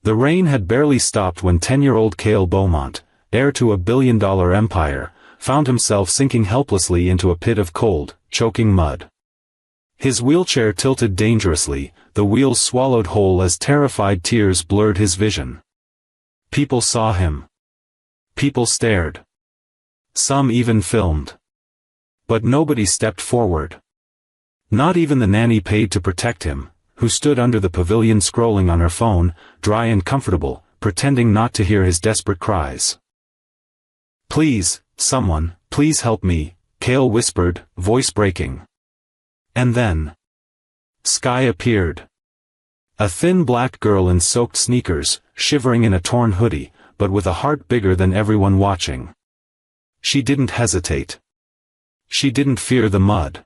The rain had barely stopped when 10-year-old Cale Beaumont, heir to a billion-dollar empire, found himself sinking helplessly into a pit of cold, choking mud. His wheelchair tilted dangerously, the wheels swallowed whole as terrified tears blurred his vision. People saw him. People stared. Some even filmed. But nobody stepped forward. Not even the nanny paid to protect him, who stood under the pavilion scrolling on her phone, dry and comfortable, pretending not to hear his desperate cries. "Please, someone, please help me," Cale whispered, voice breaking. And then, Sky appeared. A thin black girl in soaked sneakers, shivering in a torn hoodie, but with a heart bigger than everyone watching. She didn't hesitate. She didn't fear the mud.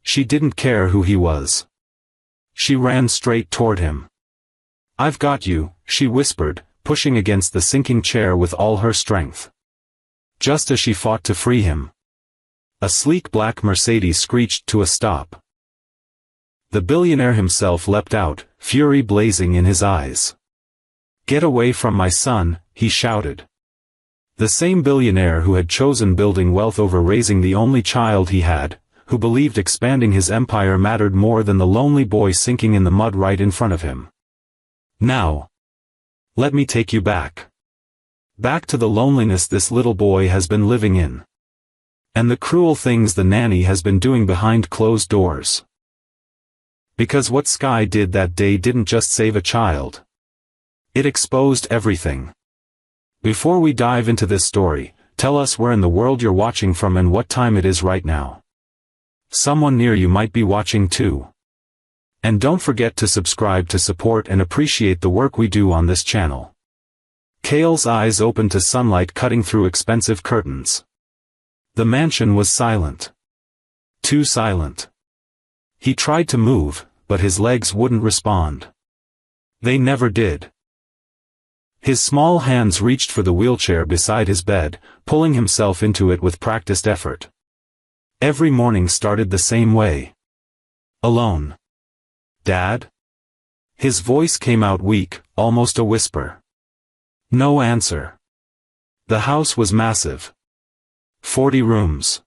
She didn't care who he was. She ran straight toward him. "I've got you," she whispered, pushing against the sinking chair with all her strength. Just as she fought to free him, a sleek black Mercedes screeched to a stop. The billionaire himself leapt out, fury blazing in his eyes. "Get away from my son," he shouted. The same billionaire who had chosen building wealth over raising the only child he had, who believed expanding his empire mattered more than the lonely boy sinking in the mud right in front of him. "Now, let me take you back. Back to the loneliness this little boy has been living in. And the cruel things the nanny has been doing behind closed doors." Because what Sky did that day didn't just save a child. It exposed everything. Before we dive into this story, tell us where in the world you're watching from and what time it is right now. Someone near you might be watching too. And don't forget to subscribe to support and appreciate the work we do on this channel. Cale's eyes opened to sunlight cutting through expensive curtains. The mansion was silent. Too silent. He tried to move, but his legs wouldn't respond. They never did. His small hands reached for the wheelchair beside his bed, pulling himself into it with practiced effort. Every morning started the same way. "Alone. Dad?" His voice came out weak, almost a whisper. No answer. The house was massive. 40 rooms.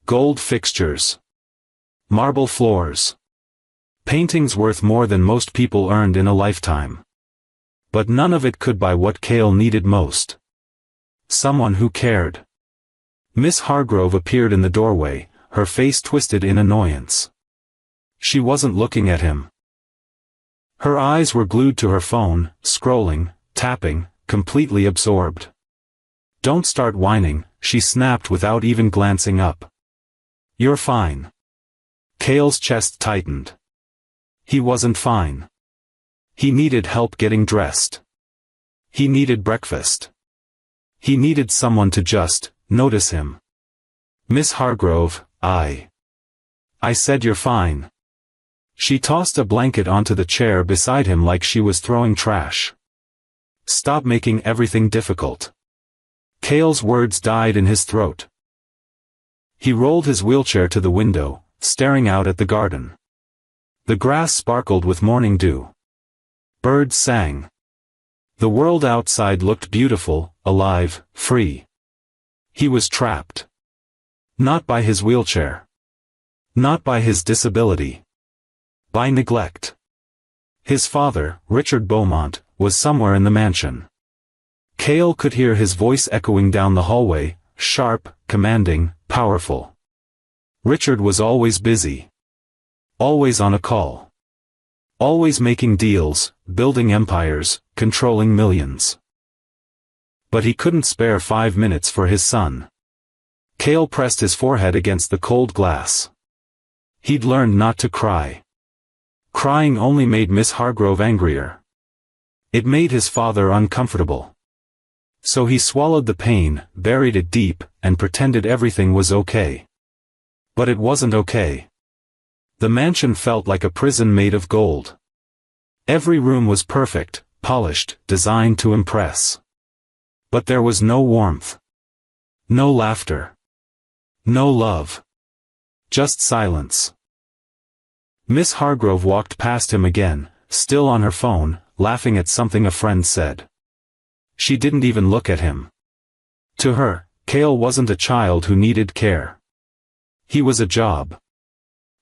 Gold fixtures. Marble floors. Paintings worth more than most people earned in a lifetime. But none of it could buy what Cale needed most. Someone who cared. Miss Hargrove appeared in the doorway, her face twisted in annoyance. She wasn't looking at him. Her eyes were glued to her phone, scrolling, tapping, completely absorbed. "Don't start whining," she snapped without even glancing up. "You're fine." Cale's chest tightened. He wasn't fine. He needed help getting dressed. He needed breakfast. He needed someone to just notice him. "Miss Hargrove, I said you're fine." She tossed a blanket onto the chair beside him like she was throwing trash. "Stop making everything difficult." Cale's words died in his throat. He rolled his wheelchair to the window, staring out at the garden. The grass sparkled with morning dew. Birds sang. The world outside looked beautiful, alive, free. He was trapped. Not by his wheelchair. Not by his disability. By neglect. His father, Richard Beaumont, was somewhere in the mansion. Cale could hear his voice echoing down the hallway, sharp, commanding, powerful. Richard was always busy. Always on a call. Always making deals, building empires, controlling millions. But he couldn't spare 5 minutes for his son. Cale pressed his forehead against the cold glass. He'd learned not to cry. Crying only made Miss Hargrove angrier. It made his father uncomfortable. So he swallowed the pain, buried it deep, and pretended everything was okay. But it wasn't okay. The mansion felt like a prison made of gold. Every room was perfect, polished, designed to impress. But there was no warmth. No laughter. No love. Just silence. Miss Hargrove walked past him again, still on her phone, laughing at something a friend said. She didn't even look at him. To her, Cale wasn't a child who needed care. He was a job.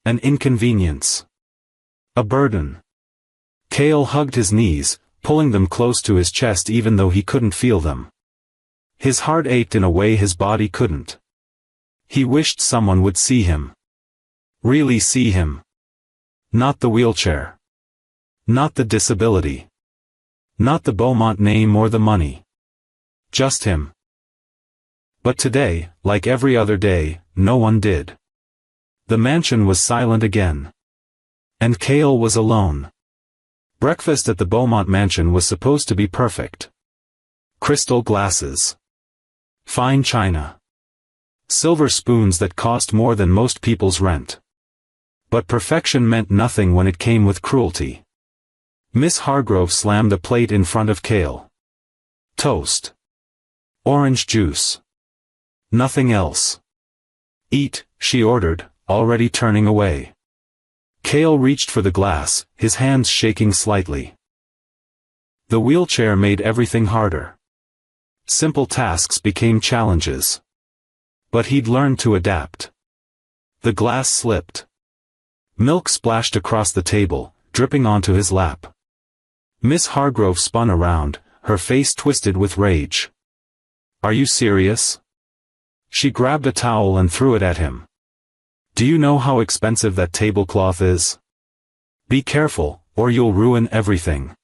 An inconvenience. A burden. Cale hugged his knees, pulling them close to his chest even though he couldn't feel them. His heart ached in a way his body couldn't. He wished someone would see him. Really see him. Not the wheelchair. Not the disability. Not the Beaumont name or the money. Just him. But today, like every other day, no one did. The mansion was silent again. And Cale was alone. Breakfast at the Beaumont mansion was supposed to be perfect. Crystal glasses. Fine china. Silver spoons that cost more than most people's rent. But perfection meant nothing when it came with cruelty. Miss Hargrove slammed a plate in front of Cale. Toast. Orange juice. Nothing else. Eat, she ordered, already turning away. Cale reached for the glass, his hands shaking slightly. The wheelchair made everything harder. Simple tasks became challenges. But he'd learned to adapt. The glass slipped. Milk splashed across the table, dripping onto his lap. Miss Hargrove spun around, her face twisted with rage. Are you serious? She grabbed a towel and threw it at him. Do you know how expensive that tablecloth is? Be careful, or you'll ruin everything.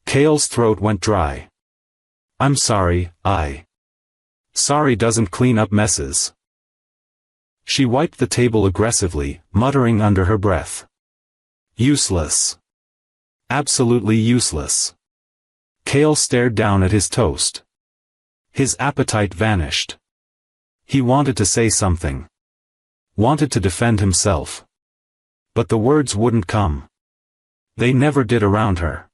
Cale's throat went dry. I'm sorry, Sorry doesn't clean up messes. She wiped the table aggressively, muttering under her breath. Useless. Absolutely useless. Cale stared down at his toast. His appetite vanished. He wanted to say something. Wanted to defend himself. But the words wouldn't come. They never did around her.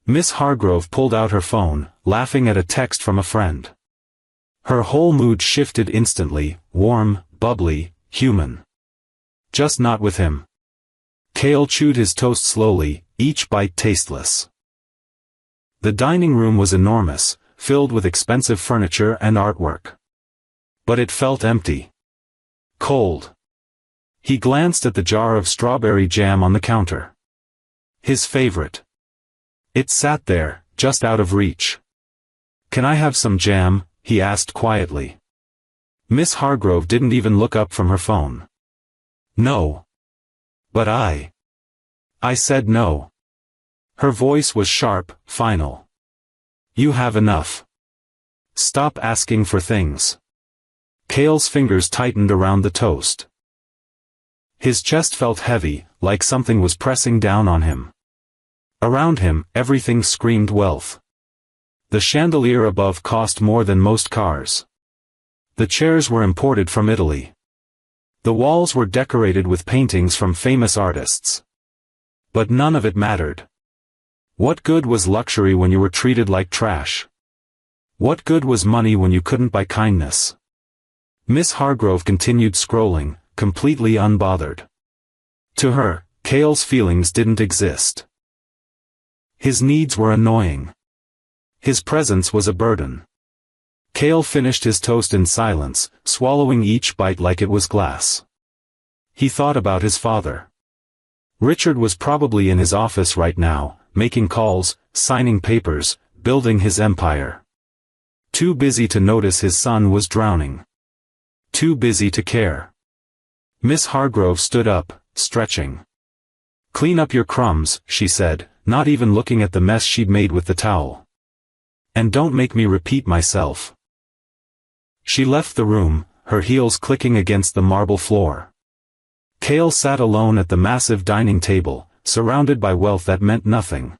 Miss Hargrove pulled out her phone, laughing at a text from a friend. Her whole mood shifted instantly, warm, bubbly, human. Just not with him. Cale chewed his toast slowly, each bite tasteless. The dining room was enormous, filled with expensive furniture and artwork. But it felt empty. Cold. He glanced at the jar of strawberry jam on the counter. His favorite. It sat there, just out of reach. Can I have some jam? He asked quietly. Miss Hargrove didn't even look up from her phone. No. But I said no. Her voice was sharp, final. You have enough. Stop asking for things. Cale's fingers tightened around the toast. His chest felt heavy, like something was pressing down on him. Around him, everything screamed wealth. The chandelier above cost more than most cars. The chairs were imported from Italy. The walls were decorated with paintings from famous artists. But none of it mattered. What good was luxury when you were treated like trash? What good was money when you couldn't buy kindness? Miss Hargrove continued scrolling, completely unbothered. To her, Cale's feelings didn't exist. His needs were annoying. His presence was a burden. Cale finished his toast in silence, swallowing each bite like it was glass. He thought about his father. Richard was probably in his office right now, making calls, signing papers, building his empire. Too busy to notice his son was drowning. Too busy to care. Miss Hargrove stood up, stretching. Clean up your crumbs, she said, not even looking at the mess she'd made with the towel. And don't make me repeat myself. She left the room, her heels clicking against the marble floor. Cale sat alone at the massive dining table, surrounded by wealth that meant nothing.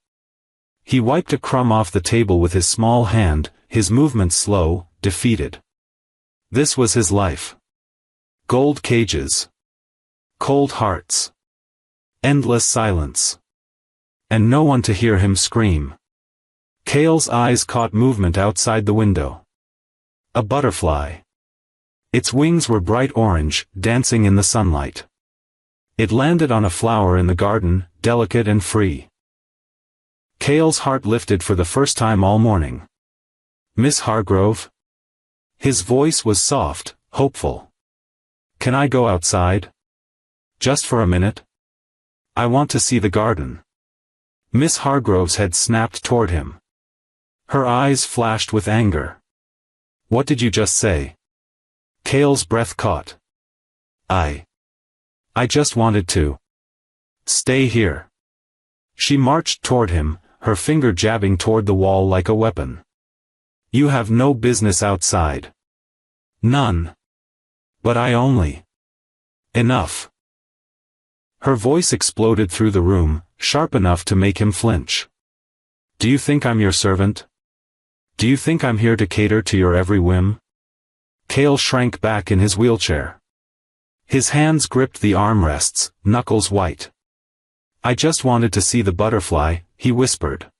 He wiped a crumb off the table with his small hand, his movements slow, defeated. This was his life. Gold cages. Cold hearts. Endless silence. And no one to hear him scream. Cale's eyes caught movement outside the window. A butterfly. Its wings were bright orange, dancing in the sunlight. It landed on a flower in the garden, delicate and free. Cale's heart lifted for the first time all morning. "Miss Hargrove?" His voice was soft, hopeful. "Can I go outside? Just for a minute? I want to see the garden." Miss Hargrove's head snapped toward him. Her eyes flashed with anger. "What did you just say?" Cale's breath caught. I just wanted to stay here." She marched toward him, her finger jabbing toward the wall like a weapon. "You have no business outside." "None. But I only." "Enough." Her voice exploded through the room, sharp enough to make him flinch. "Do you think I'm your servant? Do you think I'm here to cater to your every whim?" Cale shrank back in his wheelchair. His hands gripped the armrests, knuckles white. "I just wanted to see the butterfly," he whispered.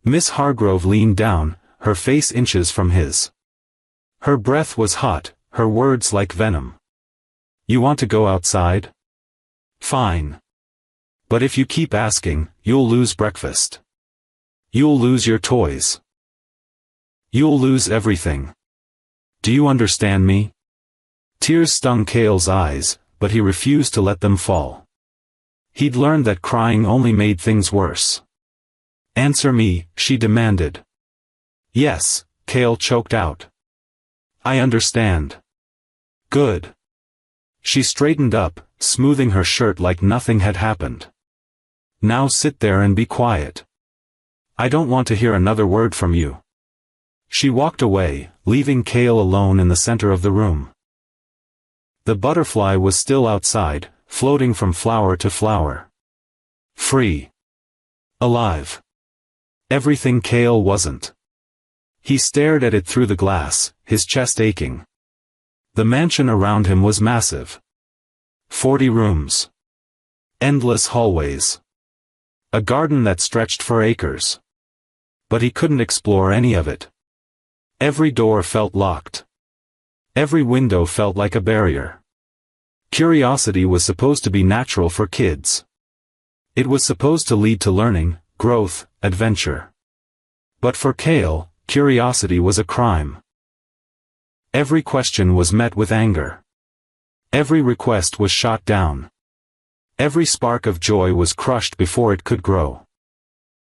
Miss Hargrove leaned down, her face inches from his. Her breath was hot, her words like venom. "You want to go outside? Fine. But if you keep asking, you'll lose breakfast. You'll lose your toys. You'll lose everything. Do you understand me?" Tears stung Cale's eyes, but he refused to let them fall. He'd learned that crying only made things worse. "Answer me," she demanded. "Yes," Cale choked out. "I understand." "Good." She straightened up, smoothing her shirt like nothing had happened. "Now sit there and be quiet. I don't want to hear another word from you." She walked away, leaving Cale alone in the center of the room. The butterfly was still outside, floating from flower to flower. Free. Alive. Everything Cale wasn't. He stared at it through the glass, his chest aching. The mansion around him was massive. 40 rooms. Endless hallways. A garden that stretched for acres. But he couldn't explore any of it. Every door felt locked. Every window felt like a barrier. Curiosity was supposed to be natural for kids. It was supposed to lead to learning, growth, adventure. But for Cale, curiosity was a crime. Every question was met with anger. Every request was shot down. Every spark of joy was crushed before it could grow.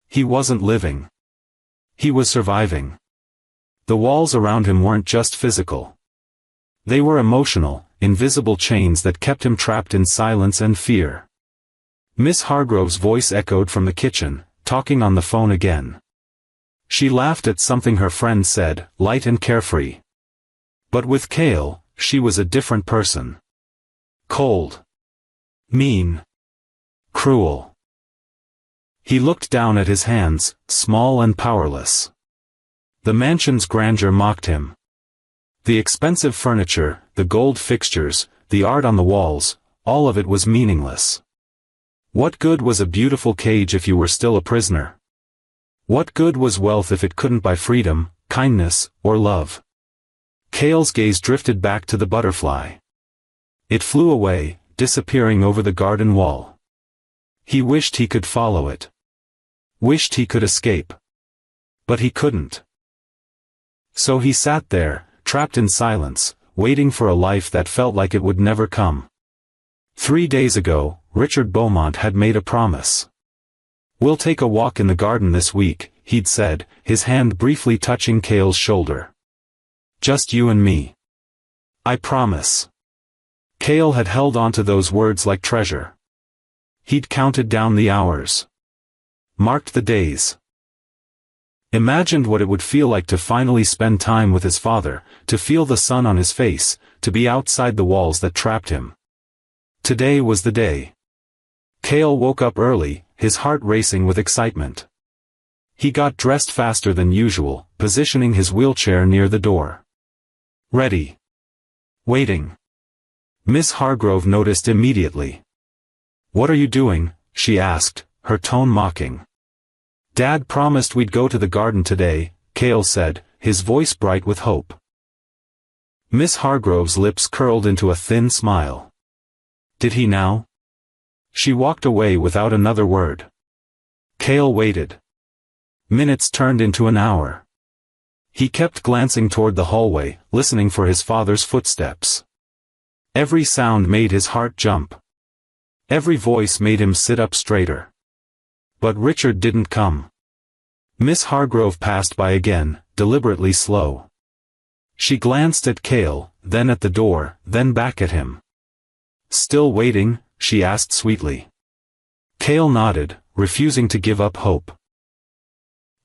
He wasn't living. He was surviving. The walls around him weren't just physical. They were emotional, invisible chains that kept him trapped in silence and fear. Miss Hargrove's voice echoed from the kitchen, talking on the phone again. She laughed at something her friend said, light and carefree. But with Cale, she was a different person. Cold. Mean. Cruel. He looked down at his hands, small and powerless. The mansion's grandeur mocked him. The expensive furniture, the gold fixtures, the art on the walls, all of it was meaningless. What good was a beautiful cage if you were still a prisoner? What good was wealth if it couldn't buy freedom, kindness, or love? Cale's gaze drifted back to the butterfly. It flew away, disappearing over the garden wall. He wished he could follow it. Wished he could escape. But he couldn't. So he sat there, trapped in silence, waiting for a life that felt like it would never come. 3 days ago, Richard Beaumont had made a promise. "We'll take a walk in the garden this week," he'd said, his hand briefly touching Cale's shoulder. "Just you and me. I promise." Cale had held on to those words like treasure. He'd counted down the hours. Marked the days. Imagined what it would feel like to finally spend time with his father, to feel the sun on his face, to be outside the walls that trapped him. Today was the day. Cale woke up early, his heart racing with excitement. He got dressed faster than usual, positioning his wheelchair near the door. Ready. Waiting. Miss Hargrove noticed immediately. "What are you doing?" she asked, her tone mocking. "Dad promised we'd go to the garden today," Cale said, his voice bright with hope. Miss Hargrove's lips curled into a thin smile. "Did he now?" She walked away without another word. Cale waited. Minutes turned into an hour. He kept glancing toward the hallway, listening for his father's footsteps. Every sound made his heart jump. Every voice made him sit up straighter. But Richard didn't come. Miss Hargrove passed by again, deliberately slow. She glanced at Cale, then at the door, then back at him. "Still waiting?" she asked sweetly. Cale nodded, refusing to give up hope.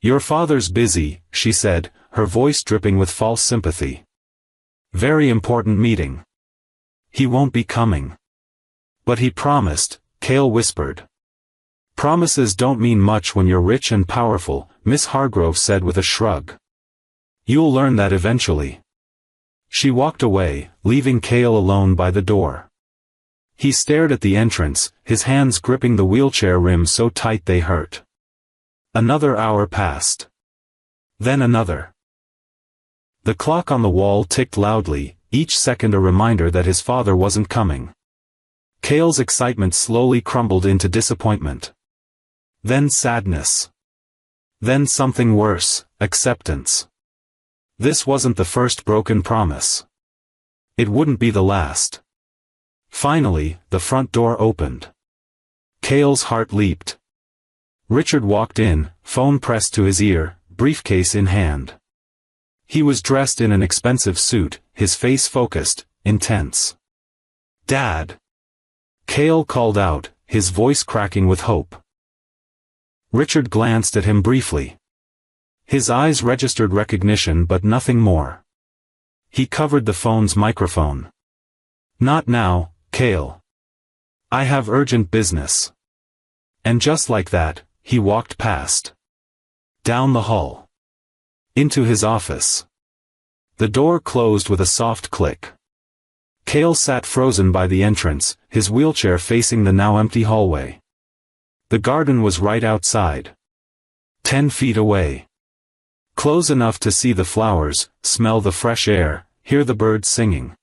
"Your father's busy," she said, her voice dripping with false sympathy. "Very important meeting. He won't be coming." "But he promised," Cale whispered. "Promises don't mean much when you're rich and powerful," Miss Hargrove said with a shrug. "You'll learn that eventually." She walked away, leaving Cale alone by the door. He stared at the entrance, his hands gripping the wheelchair rim so tight they hurt. Another hour passed. Then another. The clock on the wall ticked loudly, each second a reminder that his father wasn't coming. Cale's excitement slowly crumbled into disappointment. Then sadness. Then something worse, acceptance. This wasn't the first broken promise. It wouldn't be the last. Finally, the front door opened. Cale's heart leaped. Richard walked in, phone pressed to his ear, briefcase in hand. He was dressed in an expensive suit, his face focused, intense. "Dad!" Cale called out, his voice cracking with hope. Richard glanced at him briefly. His eyes registered recognition but nothing more. He covered the phone's microphone. "Not now, Cale. I have urgent business." And just like that, he walked past. Down the hall. Into his office. The door closed with a soft click. Cale sat frozen by the entrance, his wheelchair facing the now empty hallway. The garden was right outside. 10 feet away. Close enough to see the flowers, smell the fresh air, hear the birds singing.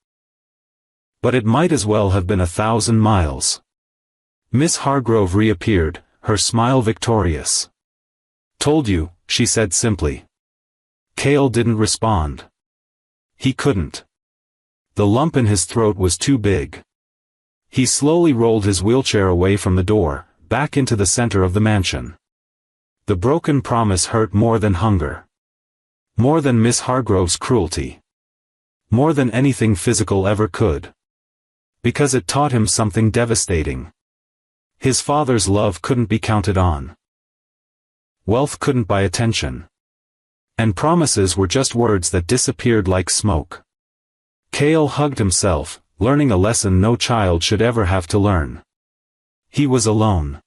But it might as well have been 1,000 miles. Miss Hargrove reappeared, her smile victorious. "Told you," she said simply. Cale didn't respond. He couldn't. The lump in his throat was too big. He slowly rolled his wheelchair away from the door, back into the center of the mansion. The broken promise hurt more than hunger. More than Miss Hargrove's cruelty. More than anything physical ever could. Because it taught him something devastating. His father's love couldn't be counted on. Wealth couldn't buy attention. And promises were just words that disappeared like smoke. Cale hugged himself, learning a lesson no child should ever have to learn. He was alone.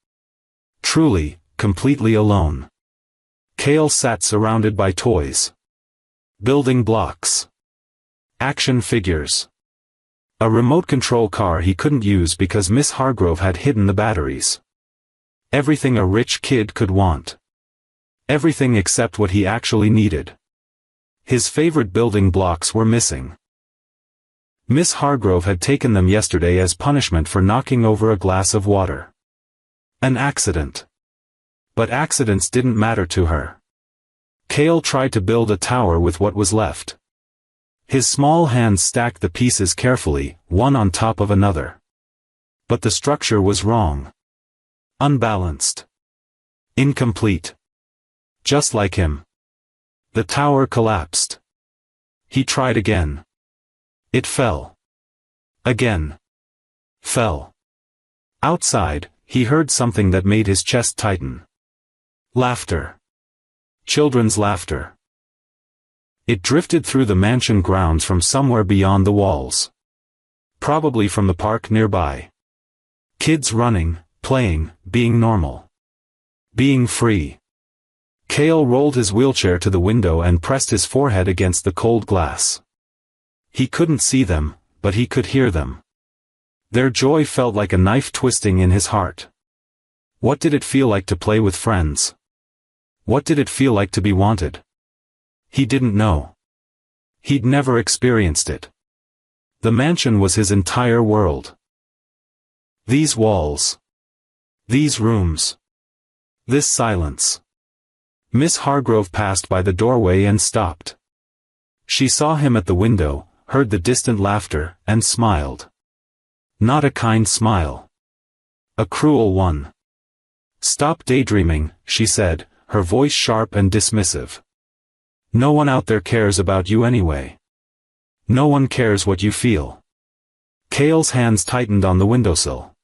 Truly, completely alone. Cale sat surrounded by toys. Building blocks. Action figures. A remote control car he couldn't use because Miss Hargrove had hidden the batteries. Everything a rich kid could want. Everything except what he actually needed. His favorite building blocks were missing. Miss Hargrove had taken them yesterday as punishment for knocking over a glass of water. An accident. But accidents didn't matter to her. Cale tried to build a tower with what was left. His small hands stacked the pieces carefully, one on top of another. But the structure was wrong. Unbalanced. Incomplete. Just like him. The tower collapsed. He tried again. It fell. Again. Fell. Outside, he heard something that made his chest tighten. Laughter. Children's laughter. It drifted through the mansion grounds from somewhere beyond the walls. Probably from the park nearby. Kids running, playing, being normal. Being free. Cale rolled his wheelchair to the window and pressed his forehead against the cold glass. He couldn't see them, but he could hear them. Their joy felt like a knife twisting in his heart. What did it feel like to play with friends? What did it feel like to be wanted? He didn't know. He'd never experienced it. The mansion was his entire world. These walls. These rooms. This silence. Miss Hargrove passed by the doorway and stopped. She saw him at the window, heard the distant laughter, and smiled. Not a kind smile. A cruel one. "Stop daydreaming," she said, her voice sharp and dismissive. "No one out there cares about you anyway. No one cares what you feel." Cale's hands tightened on the windowsill.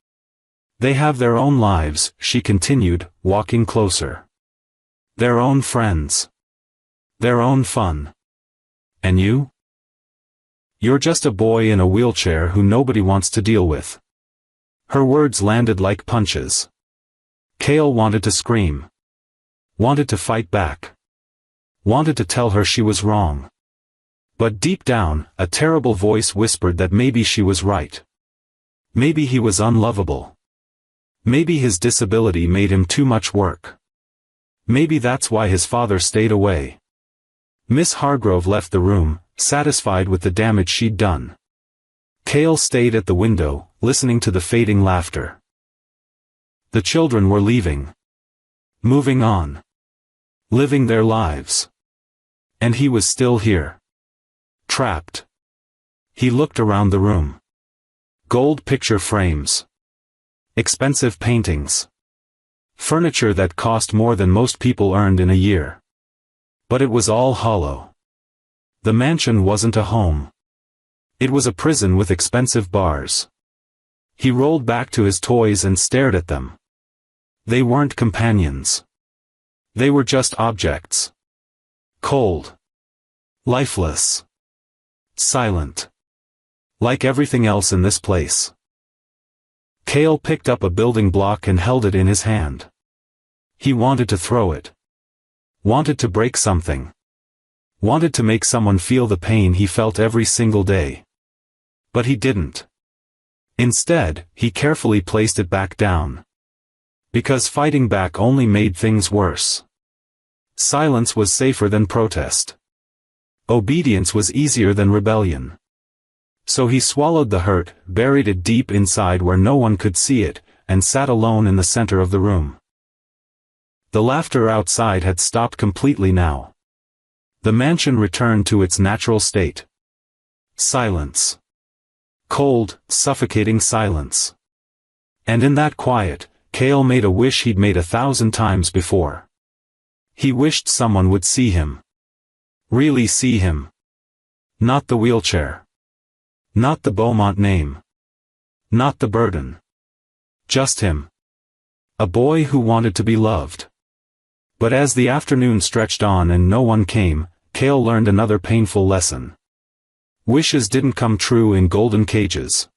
"They have their own lives," she continued, walking closer. "Their own friends. Their own fun. And you? You're just a boy in a wheelchair who nobody wants to deal with." Her words landed like punches. Cale wanted to scream. Wanted to fight back. Wanted to tell her she was wrong. But deep down, a terrible voice whispered that maybe she was right. Maybe he was unlovable. Maybe his disability made him too much work. Maybe that's why his father stayed away. Miss Hargrove left the room, satisfied with the damage she'd done. Cale stayed at the window, listening to the fading laughter. The children were leaving. Moving on. Living their lives. And he was still here. Trapped. He looked around the room. Gold picture frames. Expensive paintings. Furniture that cost more than most people earned in a year. But it was all hollow. The mansion wasn't a home. It was a prison with expensive bars. He rolled back to his toys and stared at them. They weren't companions. They were just objects. Cold. Lifeless. Silent. Like everything else in this place. Cale picked up a building block and held it in his hand. He wanted to throw it. Wanted to break something. Wanted to make someone feel the pain he felt every single day. But he didn't. Instead, he carefully placed it back down. Because fighting back only made things worse. Silence was safer than protest. Obedience was easier than rebellion. So he swallowed the hurt, buried it deep inside where no one could see it, and sat alone in the center of the room. The laughter outside had stopped completely now. The mansion returned to its natural state. Silence. Cold, suffocating silence. And in that quiet, Cale made a wish he'd made 1,000 times before. He wished someone would see him. Really see him. Not the wheelchair. Not the Beaumont name. Not the burden. Just him. A boy who wanted to be loved. But as the afternoon stretched on and no one came, Cale learned another painful lesson. Wishes didn't come true in golden cages.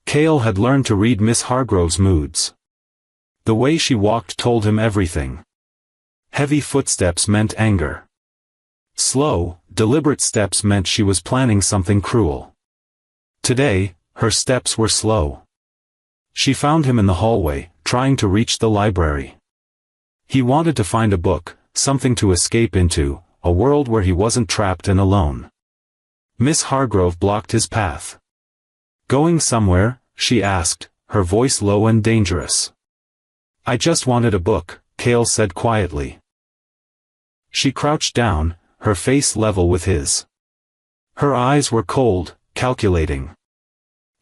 Cale had learned to read Miss Hargrove's moods. The way she walked told him everything. Heavy footsteps meant anger. Slow, deliberate steps meant she was planning something cruel. Today, her steps were slow. She found him in the hallway, trying to reach the library. He wanted to find a book, something to escape into, a world where he wasn't trapped and alone. Miss Hargrove blocked his path. "Going somewhere?" she asked, her voice low and dangerous. "I just wanted a book," Cale said quietly. She crouched down, her face level with his. Her eyes were cold, calculating.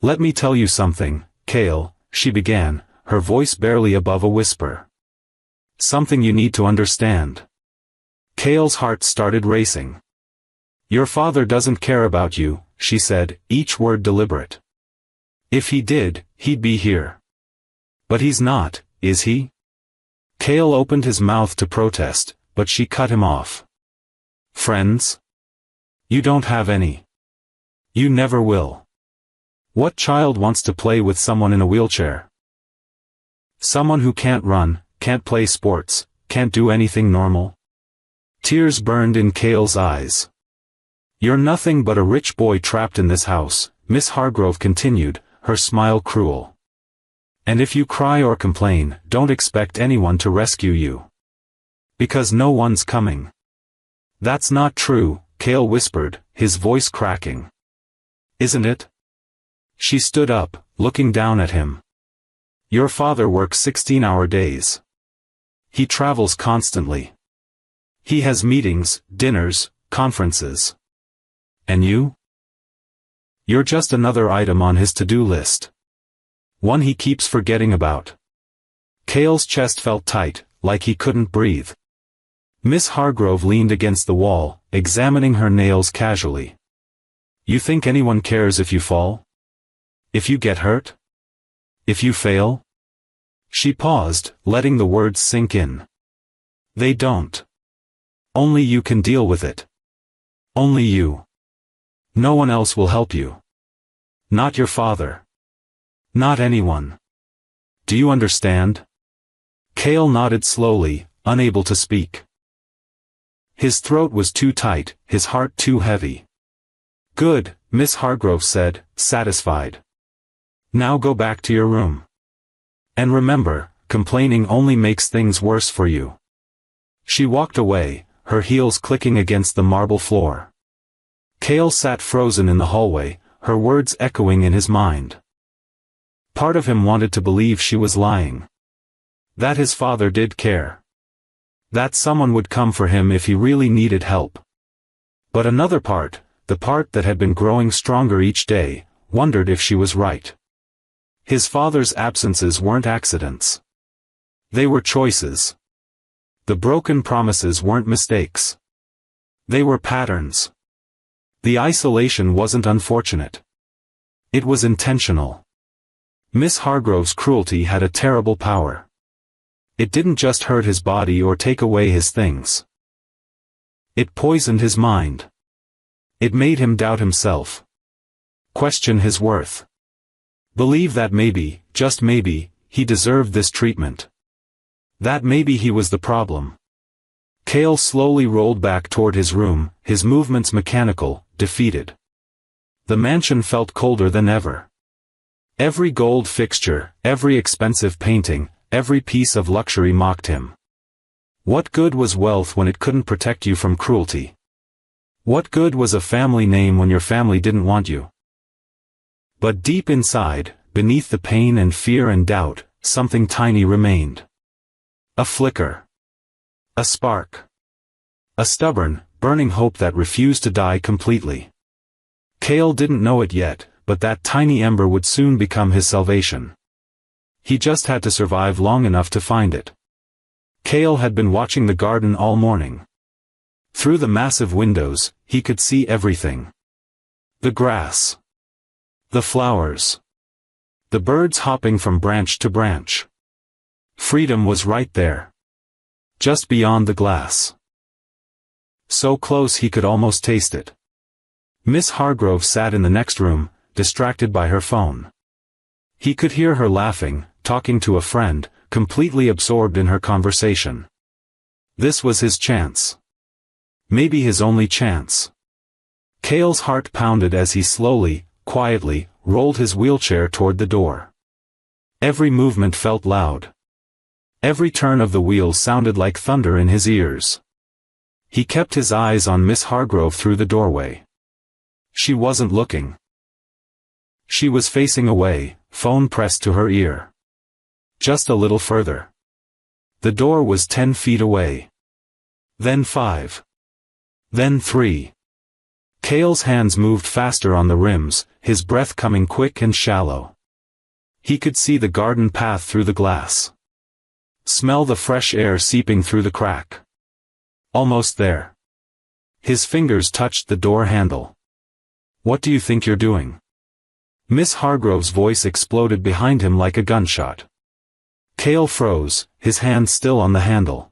"Let me tell you something, Cale," she began, her voice barely above a whisper. "Something you need to understand." Cale's heart started racing. "Your father doesn't care about you," she said, each word deliberate. "If he did, he'd be here. But he's not, is he?" Cale opened his mouth to protest, but she cut him off. "Friends? You don't have any. You never will. What child wants to play with someone in a wheelchair? Someone who can't run, can't play sports, can't do anything normal?" Tears burned in Cale's eyes. "You're nothing but a rich boy trapped in this house," Miss Hargrove continued, her smile cruel. "And if you cry or complain, don't expect anyone to rescue you. Because no one's coming." "That's not true," Cale whispered, his voice cracking. "Isn't it?" She stood up, looking down at him. "Your father works 16-hour days. He travels constantly. He has meetings, dinners, conferences. And you? You're just another item on his to-do list. One he keeps forgetting about. Cale's chest felt tight, like he couldn't breathe. Miss Hargrove leaned against the wall, examining her nails casually. You think anyone cares if you fall? If you get hurt? If you fail? She paused, letting the words sink in. They don't. Only you can deal with it. Only you. No one else will help you. Not your father. Not anyone. Do you understand? Cale nodded slowly, unable to speak. His throat was too tight, his heart too heavy. Good, Miss Hargrove said, satisfied. Now go back to your room. And remember, complaining only makes things worse for you. She walked away, her heels clicking against the marble floor. Cale sat frozen in the hallway, her words echoing in his mind. Part of him wanted to believe she was lying. That his father did care. That someone would come for him if he really needed help. But another part, the part that had been growing stronger each day, wondered if she was right. His father's absences weren't accidents. They were choices. The broken promises weren't mistakes. They were patterns. The isolation wasn't unfortunate. It was intentional. Miss Hargrove's cruelty had a terrible power. It didn't just hurt his body or take away his things. It poisoned his mind. It made him doubt himself. Question his worth. Believe that maybe, just maybe, he deserved this treatment. That maybe he was the problem. Cale slowly rolled back toward his room, his movements mechanical, defeated. The mansion felt colder than ever. Every gold fixture, every expensive painting, every piece of luxury mocked him. What good was wealth when it couldn't protect you from cruelty? What good was a family name when your family didn't want you? But deep inside, beneath the pain and fear and doubt, something tiny remained. A flicker. A spark. A stubborn, burning hope that refused to die completely. Cale didn't know it yet, but that tiny ember would soon become his salvation. He just had to survive long enough to find it. Cale had been watching the garden all morning. Through the massive windows, he could see everything. The grass. The flowers. The birds hopping from branch to branch. Freedom was right there. Just beyond the glass. So close he could almost taste it. Miss Hargrove sat in the next room, distracted by her phone. He could hear her laughing, talking to a friend, completely absorbed in her conversation. This was his chance. Maybe his only chance. Cale's heart pounded as he slowly, quietly, rolled his wheelchair toward the door. Every movement felt loud. Every turn of the wheel sounded like thunder in his ears. He kept his eyes on Miss Hargrove through the doorway. She wasn't looking. She was facing away, phone pressed to her ear. Just a little further. The door was 10 feet away. Then 5. Then 3. Cale's hands moved faster on the rims, his breath coming quick and shallow. He could see the garden path through the glass. Smell the fresh air seeping through the crack. Almost there. His fingers touched the door handle. What do you think you're doing? Miss Hargrove's voice exploded behind him like a gunshot. Cale froze, his hand still on the handle.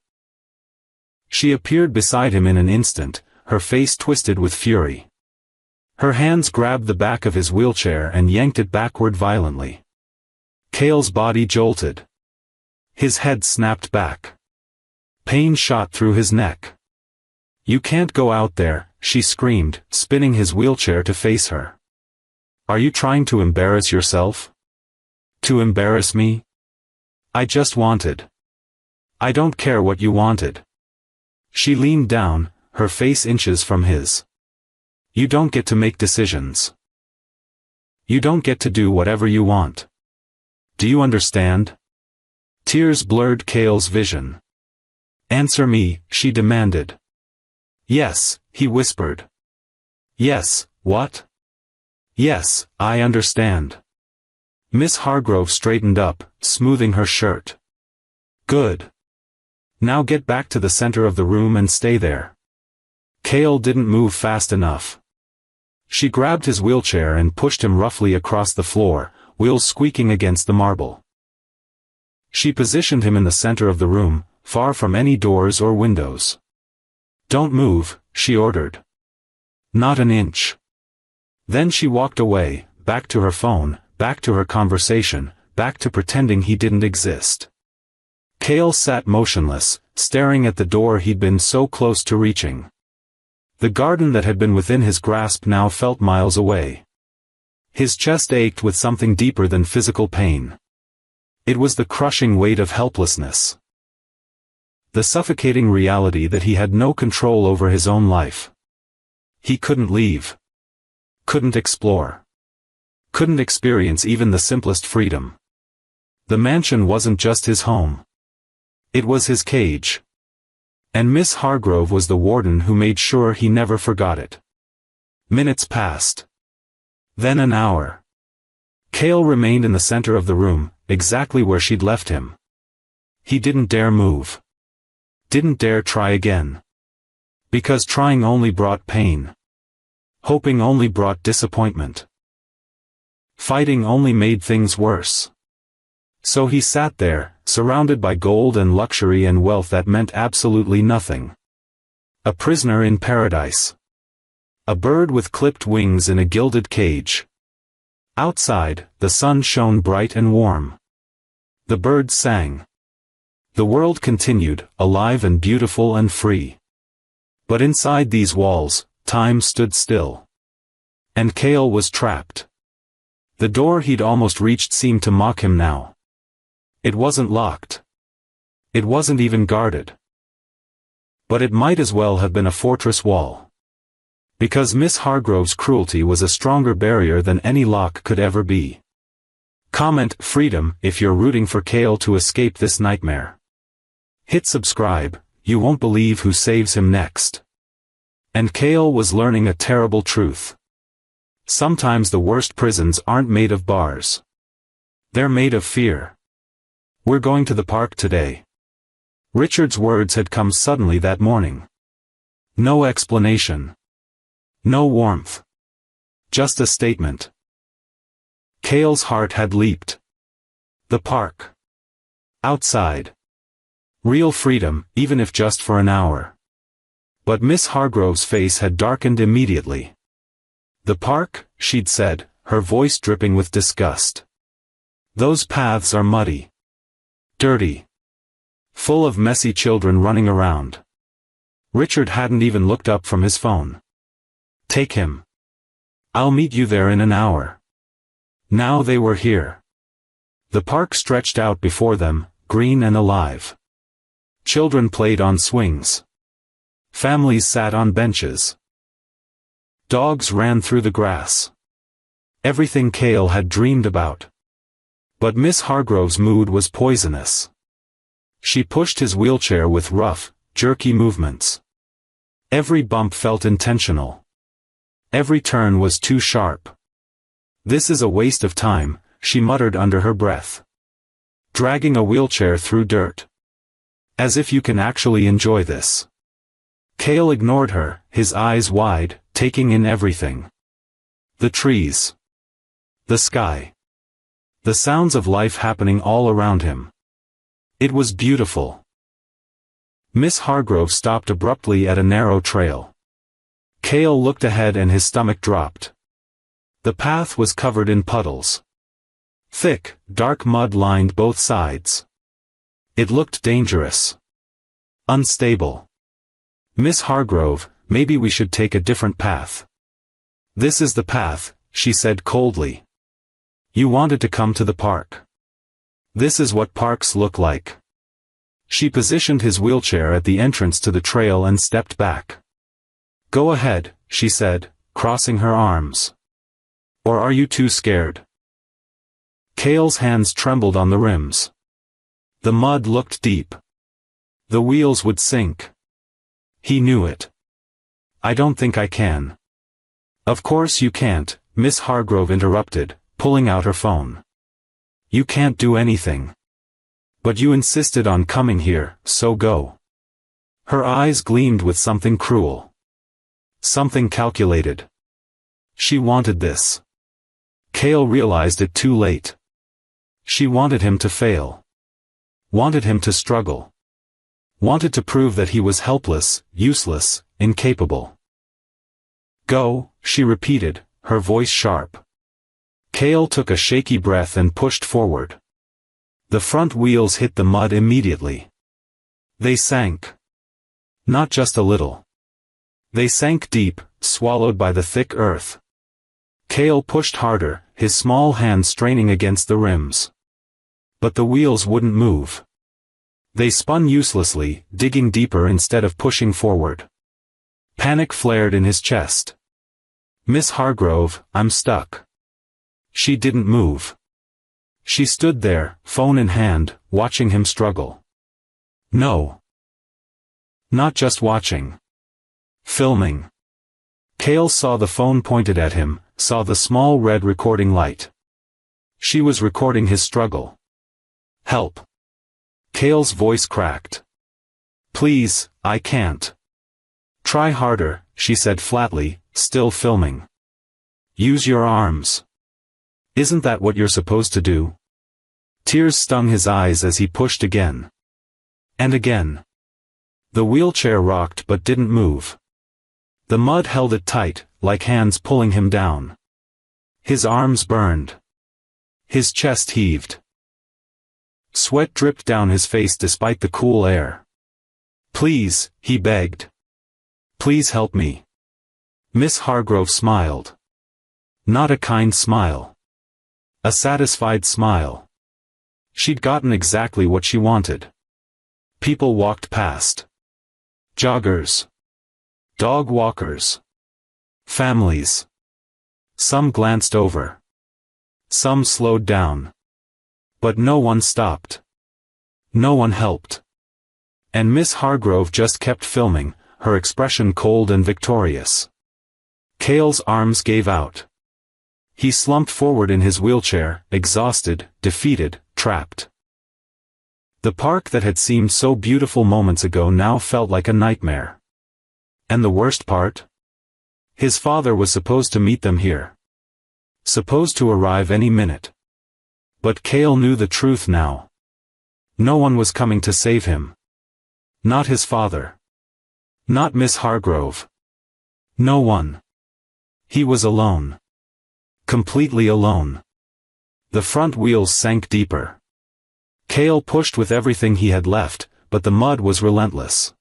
She appeared beside him in an instant, her face twisted with fury. Her hands grabbed the back of his wheelchair and yanked it backward violently. Cale's body jolted. His head snapped back. Pain shot through his neck. You can't go out there, she screamed, spinning his wheelchair to face her. Are you trying to embarrass yourself? To embarrass me? I just wanted. I don't care what you wanted. She leaned down, her face inches from his. You don't get to make decisions. You don't get to do whatever you want. Do you understand? Tears blurred Cale's vision. Answer me, she demanded. Yes, he whispered. Yes, what? Yes, I understand. Miss Hargrove straightened up, smoothing her shirt. Good. Now get back to the center of the room and stay there. Cale didn't move fast enough. She grabbed his wheelchair and pushed him roughly across the floor, wheels squeaking against the marble. She positioned him in the center of the room, far from any doors or windows. Don't move, she ordered. Not an inch. Then she walked away, back to her phone, back to her conversation, back to pretending he didn't exist. Cale sat motionless, staring at the door he'd been so close to reaching. The garden that had been within his grasp now felt miles away. His chest ached with something deeper than physical pain. It was the crushing weight of helplessness. The suffocating reality that he had no control over his own life. He couldn't leave. Couldn't explore. Couldn't experience even the simplest freedom. The mansion wasn't just his home. It was his cage. And Miss Hargrove was the warden who made sure he never forgot it. Minutes passed. Then an hour. Cale remained in the center of the room, exactly where she'd left him. He didn't dare move. Didn't dare try again. Because trying only brought pain. Hoping only brought disappointment. Fighting only made things worse. So he sat there, surrounded by gold and luxury and wealth that meant absolutely nothing. A prisoner in paradise. A bird with clipped wings in a gilded cage. Outside, the sun shone bright and warm. The birds sang. The world continued, alive and beautiful and free. But inside these walls, time stood still. And Cale was trapped. The door he'd almost reached seemed to mock him now. It wasn't locked. It wasn't even guarded. But it might as well have been a fortress wall. Because Miss Hargrove's cruelty was a stronger barrier than any lock could ever be. Comment freedom if you're rooting for Cale to escape this nightmare. Hit subscribe, you won't believe who saves him next. And Cale was learning a terrible truth. Sometimes the worst prisons aren't made of bars. They're made of fear. We're going to the park today. Richard's words had come suddenly that morning. No explanation. No warmth. Just a statement. Cale's heart had leaped. The park. Outside. Real freedom, even if just for an hour. But Miss Hargrove's face had darkened immediately. The park, she'd said, her voice dripping with disgust. Those paths are muddy. Dirty. Full of messy children running around. Richard hadn't even looked up from his phone. Take him. I'll meet you there in an hour. Now they were here. The park stretched out before them, green and alive. Children played on swings. Families sat on benches. Dogs ran through the grass. Everything Cale had dreamed about. But Miss Hargrove's mood was poisonous. She pushed his wheelchair with rough, jerky movements. Every bump felt intentional. Every turn was too sharp. This is a waste of time, she muttered under her breath. Dragging a wheelchair through dirt. As if you can actually enjoy this. Cale ignored her, his eyes wide, taking in everything. The trees. The sky. The sounds of life happening all around him. It was beautiful. Miss Hargrove stopped abruptly at a narrow trail. Cale looked ahead and his stomach dropped. The path was covered in puddles. Thick, dark mud lined both sides. It looked dangerous. Unstable. Miss Hargrove, maybe we should take a different path. This is the path, she said coldly. You wanted to come to the park. This is what parks look like. She positioned his wheelchair at the entrance to the trail and stepped back. Go ahead, she said, crossing her arms. Or are you too scared? Cale's hands trembled on the rims. The mud looked deep. The wheels would sink. He knew it. I don't think I can. Of course you can't, Miss Hargrove interrupted, pulling out her phone. You can't do anything. But you insisted on coming here, so go. Her eyes gleamed with something cruel. Something calculated. She wanted this. Cale realized it too late. She wanted him to fail. Wanted him to struggle. Wanted to prove that he was helpless, useless, incapable. Go, she repeated, her voice sharp. Cale took a shaky breath and pushed forward. The front wheels hit the mud immediately. They sank. Not just a little. They sank deep, swallowed by the thick earth. Cale pushed harder, his small hand straining against the rims. But the wheels wouldn't move. They spun uselessly, digging deeper instead of pushing forward. Panic flared in his chest. Miss Hargrove, I'm stuck. She didn't move. She stood there, phone in hand, watching him struggle. No. Not just watching. Filming. Cale saw the phone pointed at him, saw the small red recording light. She was recording his struggle. Help. Cale's voice cracked. Please, I can't. Try harder, she said flatly, still filming. Use your arms. Isn't that what you're supposed to do? Tears stung his eyes as he pushed again. And again. The wheelchair rocked but didn't move. The mud held it tight, like hands pulling him down. His arms burned. His chest heaved. Sweat dripped down his face despite the cool air. Please, he begged. Please help me. Miss Hargrove smiled. Not a kind smile. A satisfied smile. She'd gotten exactly what she wanted. People walked past. Joggers. Dog walkers. Families. Some glanced over. Some slowed down. But no one stopped. No one helped. And Miss Hargrove just kept filming, her expression cold and victorious. Cale's arms gave out. He slumped forward in his wheelchair, exhausted, defeated, trapped. The park that had seemed so beautiful moments ago now felt like a nightmare. And the worst part? His father was supposed to meet them here. Supposed to arrive any minute. But Cale knew the truth now. No one was coming to save him. Not his father. Not Miss Hargrove. No one. He was alone. Completely alone. The front wheels sank deeper. Cale pushed with everything he had left, but the mud was relentless.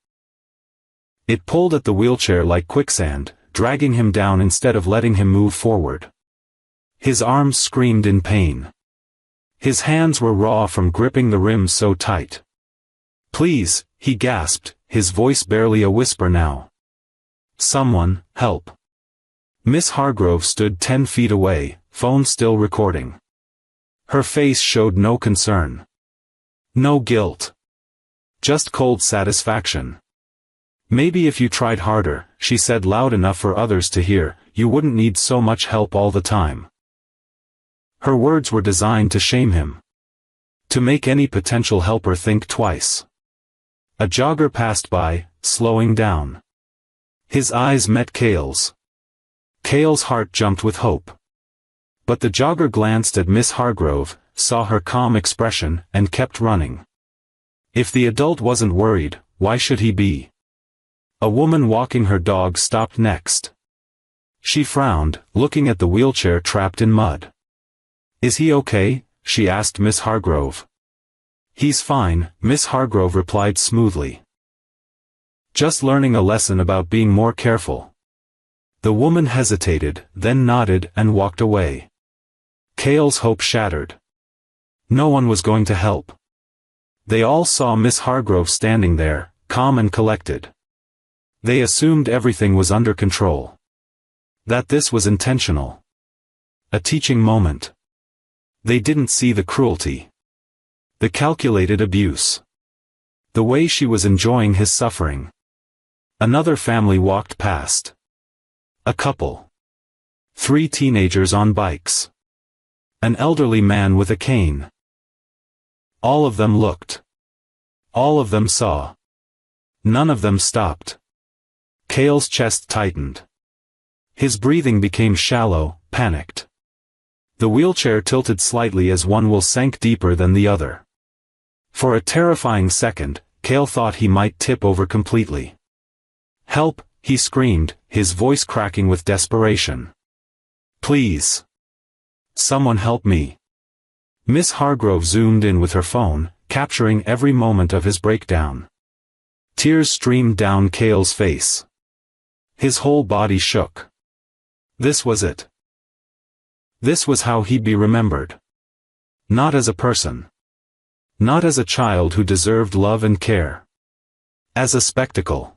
It pulled at the wheelchair like quicksand, dragging him down instead of letting him move forward. His arms screamed in pain. His hands were raw from gripping the rims so tight. Please, he gasped, his voice barely a whisper now. Someone, help. Miss Hargrove stood 10 feet away, phone still recording. Her face showed no concern. No guilt. Just cold satisfaction. Maybe if you tried harder, she said loud enough for others to hear, you wouldn't need so much help all the time. Her words were designed to shame him. To make any potential helper think twice. A jogger passed by, slowing down. His eyes met Cale's. Cale's heart jumped with hope. But the jogger glanced at Miss Hargrove, saw her calm expression, and kept running. If the adult wasn't worried, why should he be? A woman walking her dog stopped next. She frowned, looking at the wheelchair trapped in mud. Is he okay? She asked Miss Hargrove. He's fine, Miss Hargrove replied smoothly. Just learning a lesson about being more careful. The woman hesitated, then nodded and walked away. Cale's hope shattered. No one was going to help. They all saw Miss Hargrove standing there, calm and collected. They assumed everything was under control. That this was intentional. A teaching moment. They didn't see the cruelty. The calculated abuse. The way she was enjoying his suffering. Another family walked past. A couple. 3 teenagers on bikes. An elderly man with a cane. All of them looked. All of them saw. None of them stopped. Cale's chest tightened. His breathing became shallow, panicked. The wheelchair tilted slightly as one will sank deeper than the other. For a terrifying second, Cale thought he might tip over completely. "Help!" he screamed, his voice cracking with desperation. "Please! Someone help me!" Miss Hargrove zoomed in with her phone, capturing every moment of his breakdown. Tears streamed down Cale's face. His whole body shook. This was it. This was how he'd be remembered. Not as a person. Not as a child who deserved love and care. As a spectacle.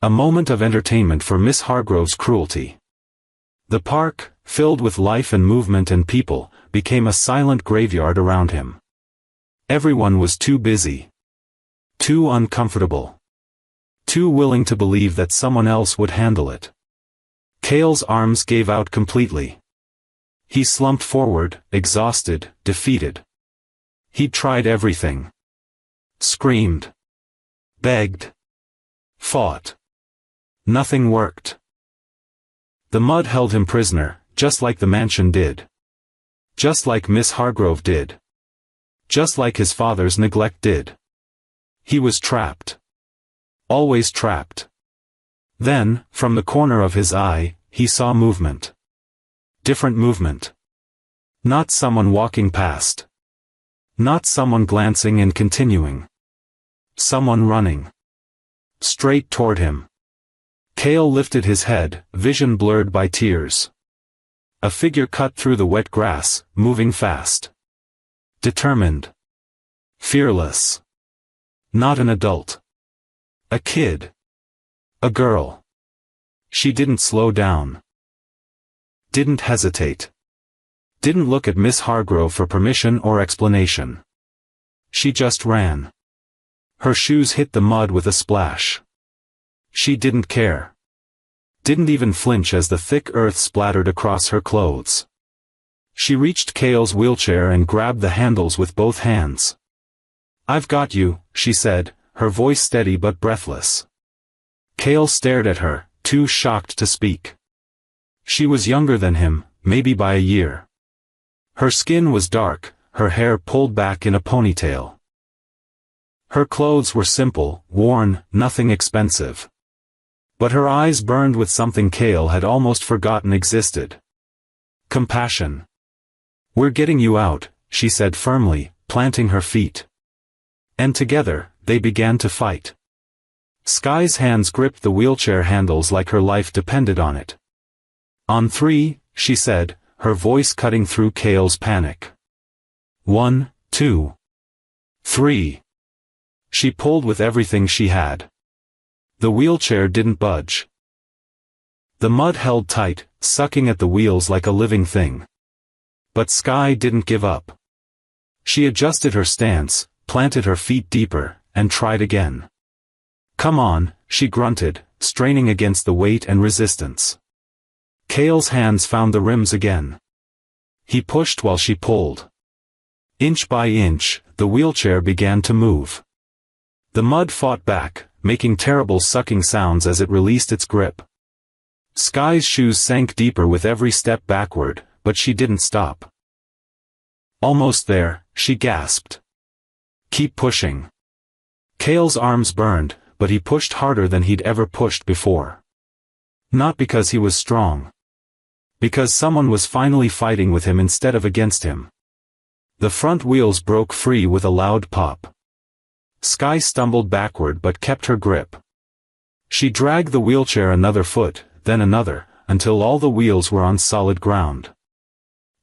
A moment of entertainment for Miss Hargrove's cruelty. The park, filled with life and movement and people, became a silent graveyard around him. Everyone was too busy. Too uncomfortable. Too willing to believe that someone else would handle it. Cale's arms gave out completely. He slumped forward, exhausted, defeated. He'd tried everything. Screamed. Begged. Fought. Nothing worked. The mud held him prisoner, just like the mansion did. Just like Miss Hargrove did. Just like his father's neglect did. He was trapped. Always trapped. Then, from the corner of his eye, he saw movement. Different movement. Not someone walking past. Not someone glancing and continuing. Someone running. Straight toward him. Cale lifted his head, vision blurred by tears. A figure cut through the wet grass, moving fast. Determined. Fearless. Not an adult. A kid. A girl. She didn't slow down. Didn't hesitate. Didn't look at Miss Hargrove for permission or explanation. She just ran. Her shoes hit the mud with a splash. She didn't care. Didn't even flinch as the thick earth splattered across her clothes. She reached Cale's wheelchair and grabbed the handles with both hands. "I've got you," she said, her voice steady but breathless. Cale stared at her, too shocked to speak. She was younger than him, maybe by a year. Her skin was dark, her hair pulled back in a ponytail. Her clothes were simple, worn, nothing expensive. But her eyes burned with something Cale had almost forgotten existed. Compassion. "We're getting you out," she said firmly, planting her feet. And together, they began to fight. Sky's hands gripped the wheelchair handles like her life depended on it. "On 3, she said, her voice cutting through Cale's panic. 1, 2, 3. She pulled with everything she had. The wheelchair didn't budge. The mud held tight, sucking at the wheels like a living thing. But Sky didn't give up. She adjusted her stance, planted her feet deeper, and tried again. "Come on," she grunted, straining against the weight and resistance. Cale's hands found the rims again. He pushed while she pulled. Inch by inch, the wheelchair began to move. The mud fought back, making terrible sucking sounds as it released its grip. Sky's shoes sank deeper with every step backward, but she didn't stop. "Almost there," she gasped. "Keep pushing." Cale's arms burned, but he pushed harder than he'd ever pushed before. Not because he was strong. Because someone was finally fighting with him instead of against him. The front wheels broke free with a loud pop. Sky stumbled backward but kept her grip. She dragged the wheelchair another foot, then another, until all the wheels were on solid ground.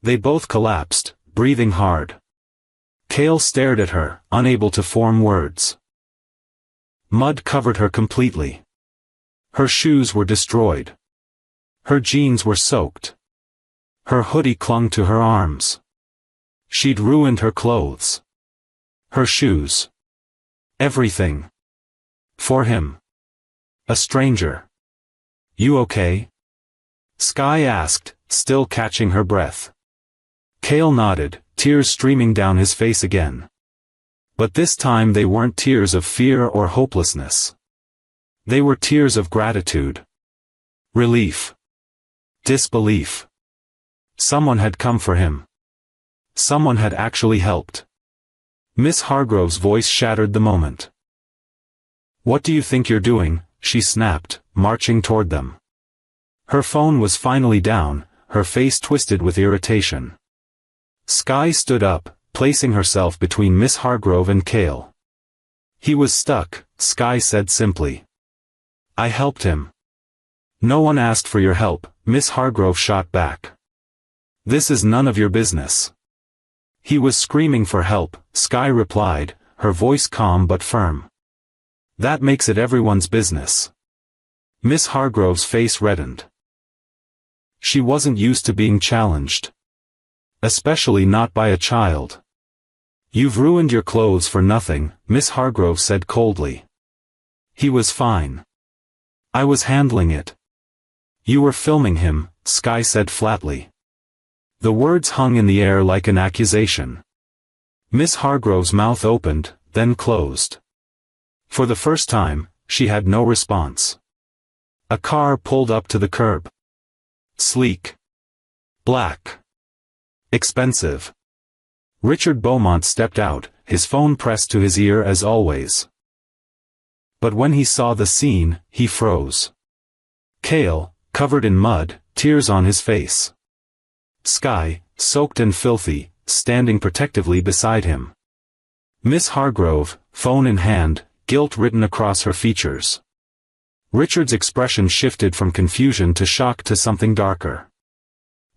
They both collapsed, breathing hard. Cale stared at her, unable to form words. Mud covered her completely. Her shoes were destroyed. Her jeans were soaked. Her hoodie clung to her arms. She'd ruined her clothes. Her shoes. Everything. For him. A stranger. You okay? Skye asked, still catching her breath. Cale nodded, tears streaming down his face again. But this time they weren't tears of fear or hopelessness. They were tears of gratitude. Relief. Disbelief. Someone had come for him. Someone had actually helped. Miss Hargrove's voice shattered the moment. What do you think you're doing? She snapped, marching toward them. Her phone was finally down, her face twisted with irritation. Skye stood up, placing herself between Miss Hargrove and Cale. He was stuck, Skye said simply. I helped him. No one asked for your help, Miss Hargrove shot back. This is none of your business. He was screaming for help, Skye replied, her voice calm but firm. That makes it everyone's business. Miss Hargrove's face reddened. She wasn't used to being challenged. Especially not by a child. You've ruined your clothes for nothing, Miss Hargrove said coldly. He was fine. I was handling it. You were filming him, Skye said flatly. The words hung in the air like an accusation. Miss Hargrove's mouth opened, then closed. For the first time, she had no response. A car pulled up to the curb. Sleek. Black. Expensive. Richard Beaumont stepped out, his phone pressed to his ear as always. But when he saw the scene, he froze. Cale, covered in mud, tears on his face. Skye, soaked and filthy, standing protectively beside him. Miss Hargrove, phone in hand, guilt written across her features. Richard's expression shifted from confusion to shock to something darker.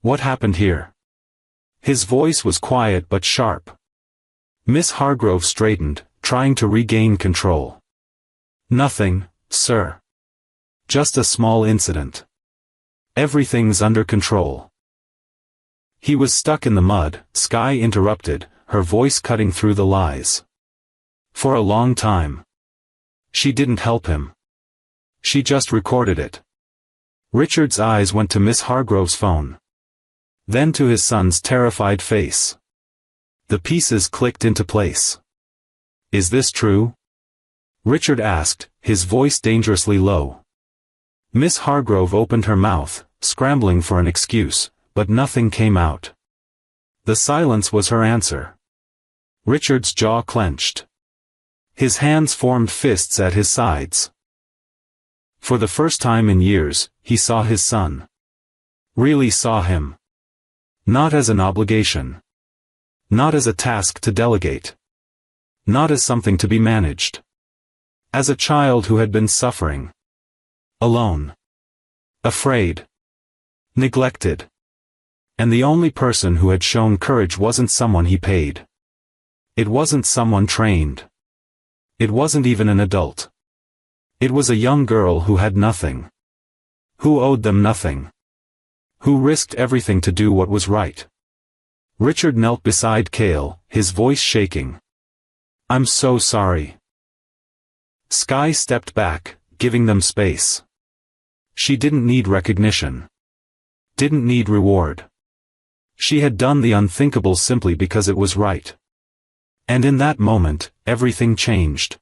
What happened here? His voice was quiet but sharp. Miss Hargrove straightened, trying to regain control. Nothing, sir. Just a small incident. Everything's under control. He was stuck in the mud, Skye interrupted, her voice cutting through the lies. For a long time. She didn't help him. She just recorded it. Richard's eyes went to Miss Hargrove's phone. Then to his son's terrified face. The pieces clicked into place. Is this true? Richard asked, his voice dangerously low. Miss Hargrove opened her mouth, scrambling for an excuse, but nothing came out. The silence was her answer. Richard's jaw clenched. His hands formed fists at his sides. For the first time in years, he saw his son. Really saw him. Not as an obligation. Not as a task to delegate. Not as something to be managed. As a child who had been suffering. Alone. Afraid. Neglected. And the only person who had shown courage wasn't someone he paid. It wasn't someone trained. It wasn't even an adult. It was a young girl who had nothing. Who owed them nothing. Who risked everything to do what was right. Richard knelt beside Cale, his voice shaking. I'm so sorry. Skye stepped back, giving them space. She didn't need recognition. Didn't need reward. She had done the unthinkable simply because it was right. And in that moment, everything changed.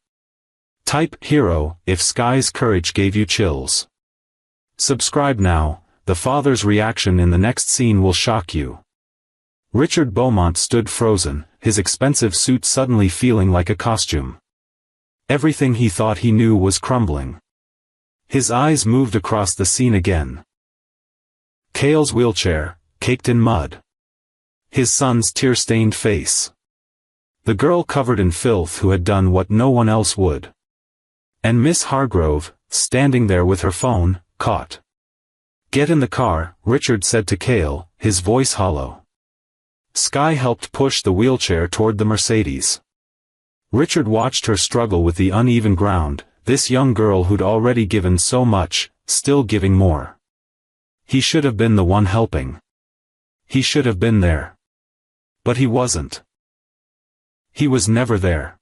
Type hero if Skye's courage gave you chills. Subscribe now, the father's reaction in the next scene will shock you. Richard Beaumont stood frozen, his expensive suit suddenly feeling like a costume. Everything he thought he knew was crumbling. His eyes moved across the scene again. Cale's wheelchair, caked in mud. His son's tear-stained face. The girl covered in filth who had done what no one else would. And Miss Hargrove, standing there with her phone, caught. Get in the car, Richard said to Cale, his voice hollow. Skye helped push the wheelchair toward the Mercedes. Richard watched her struggle with the uneven ground, this young girl who'd already given so much, still giving more. He should have been the one helping. He should have been there. But he wasn't. He was never there.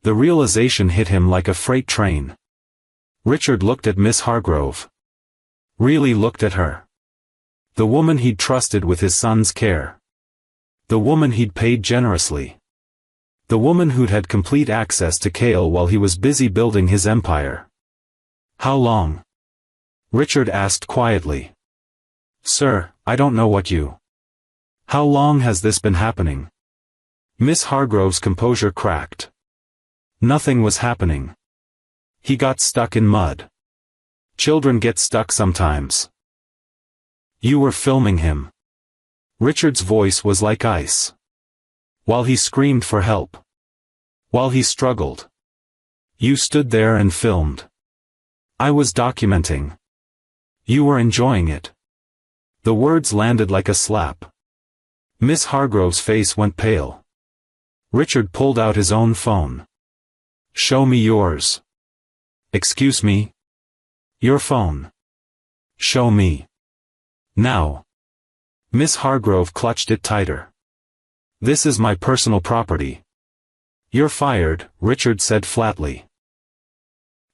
The realization hit him like a freight train. Richard looked at Miss Hargrove. Really looked at her. The woman he'd trusted with his son's care. The woman he'd paid generously. The woman who'd had complete access to Cale while he was busy building his empire. How long? Richard asked quietly. Sir, I don't know what you... How long has this been happening? Miss Hargrove's composure cracked. Nothing was happening. He got stuck in mud. Children get stuck sometimes. You were filming him. Richard's voice was like ice. While he screamed for help. While he struggled. You stood there and filmed. I was documenting. You were enjoying it. The words landed like a slap. Miss Hargrove's face went pale. Richard pulled out his own phone. Show me yours. Excuse me? Your phone. Show me. Now. Miss Hargrove clutched it tighter. This is my personal property. You're fired, Richard said flatly.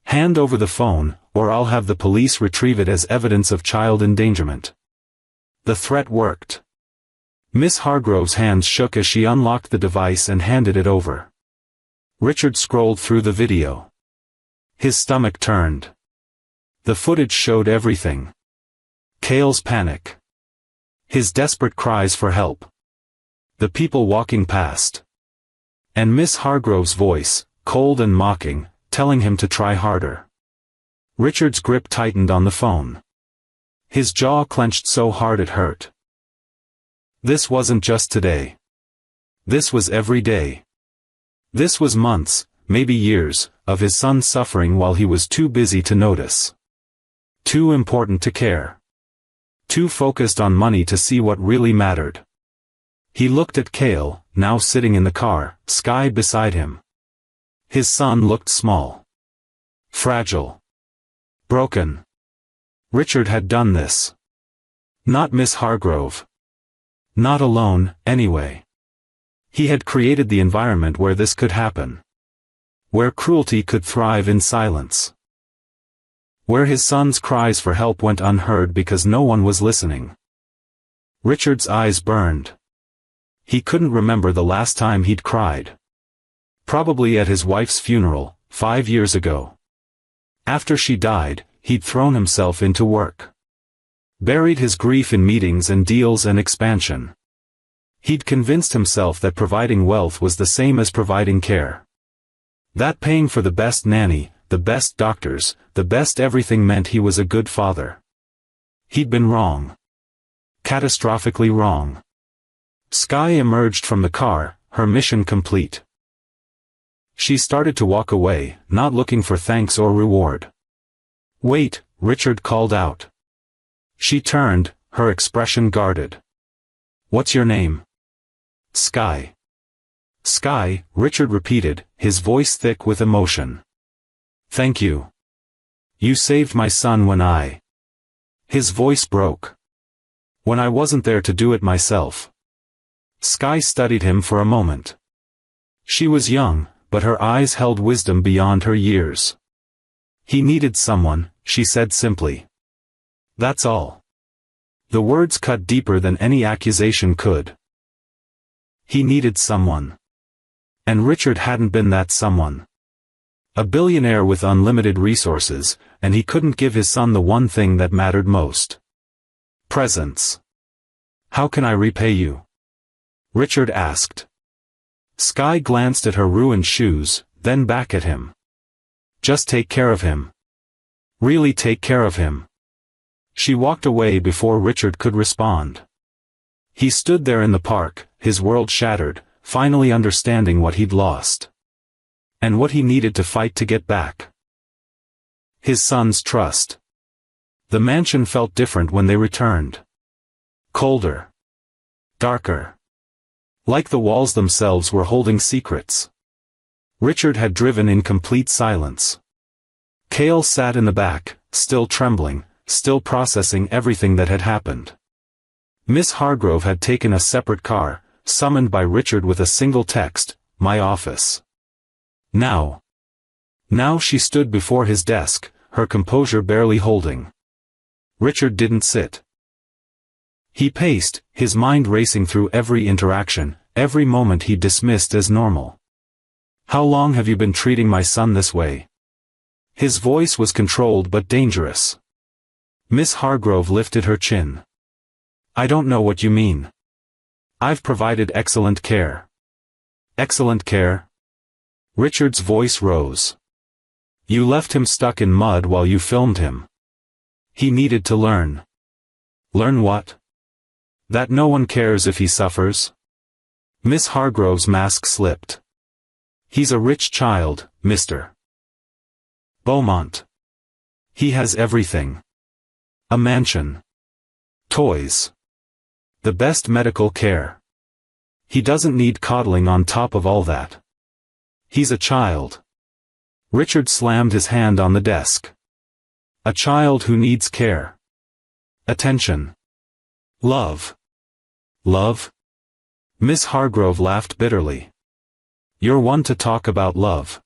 Hand over the phone, or I'll have the police retrieve it as evidence of child endangerment. The threat worked. Miss Hargrove's hands shook as she unlocked the device and handed it over. Richard scrolled through the video. His stomach turned. The footage showed everything. Cale's panic. His desperate cries for help. The people walking past. And Miss Hargrove's voice, cold and mocking, telling him to try harder. Richard's grip tightened on the phone. His jaw clenched so hard it hurt. This wasn't just today. This was every day. This was months, maybe years, of his son suffering while he was too busy to notice. Too important to care. Too focused on money to see what really mattered. He looked at Cale, now sitting in the car, Sky beside him. His son looked small. Fragile. Broken. Richard had done this. Not Miss Hargrove. Not alone, anyway. He had created the environment where this could happen. Where cruelty could thrive in silence. Where his son's cries for help went unheard because no one was listening. Richard's eyes burned. He couldn't remember the last time he'd cried. Probably at his wife's funeral, 5 years ago. After she died, he'd thrown himself into work. Buried his grief in meetings and deals and expansion. He'd convinced himself that providing wealth was the same as providing care. That paying for the best nanny, the best doctors, the best everything meant he was a good father. He'd been wrong. Catastrophically wrong. Sky emerged from the car, her mission complete. She started to walk away, not looking for thanks or reward. Wait, Richard called out. She turned, her expression guarded. What's your name? Sky. Sky, Richard repeated, his voice thick with emotion. Thank you. You saved my son when I... His voice broke. When I wasn't there to do it myself. Sky studied him for a moment. She was young, but her eyes held wisdom beyond her years. He needed someone, she said simply. That's all. The words cut deeper than any accusation could. He needed someone. And Richard hadn't been that someone. A billionaire with unlimited resources, and he couldn't give his son the one thing that mattered most. Presence. How can I repay you? Richard asked. Sky glanced at her ruined shoes, then back at him. Just take care of him. Really take care of him. She walked away before Richard could respond. He stood there in the park, his world shattered, finally understanding what he'd lost. And what he needed to fight to get back. His son's trust. The mansion felt different when they returned. Colder. Darker. Like the walls themselves were holding secrets. Richard had driven in complete silence. Cale sat in the back, still trembling, still processing everything that had happened. Miss Hargrove had taken a separate car, summoned by Richard with a single text, my office. Now she stood before his desk, her composure barely holding. Richard didn't sit. He paced, his mind racing through every interaction, every moment he dismissed as normal. "How long have you been treating my son this way?" His voice was controlled but dangerous. Miss Hargrove lifted her chin. "I don't know what you mean. I've provided excellent care." "Excellent care?" Richard's voice rose. "You left him stuck in mud while you filmed him. He needed to learn." "Learn what?" "That no one cares if he suffers." Miss Hargrove's mask slipped. "He's a rich child, Mr. Beaumont. He has everything. A mansion. Toys. The best medical care. He doesn't need coddling on top of all that. He's a child." Richard slammed his hand on the desk. "A child who needs care. Attention. Love." "Love?" Miss Hargrove laughed bitterly. "You're one to talk about love.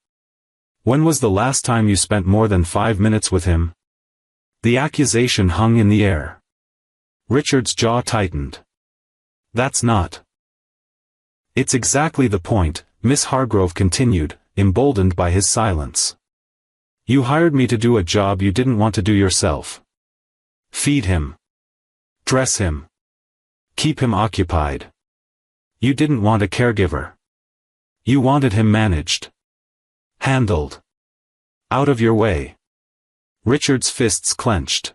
When was the last time you spent more than 5 minutes with him?" The accusation hung in the air. Richard's jaw tightened. "That's not." "It's exactly the point," Miss Hargrove continued, emboldened by his silence. "You hired me to do a job you didn't want to do yourself. Feed him. Dress him. Keep him occupied. You didn't want a caregiver. You wanted him managed. Handled. Out of your way." Richard's fists clenched.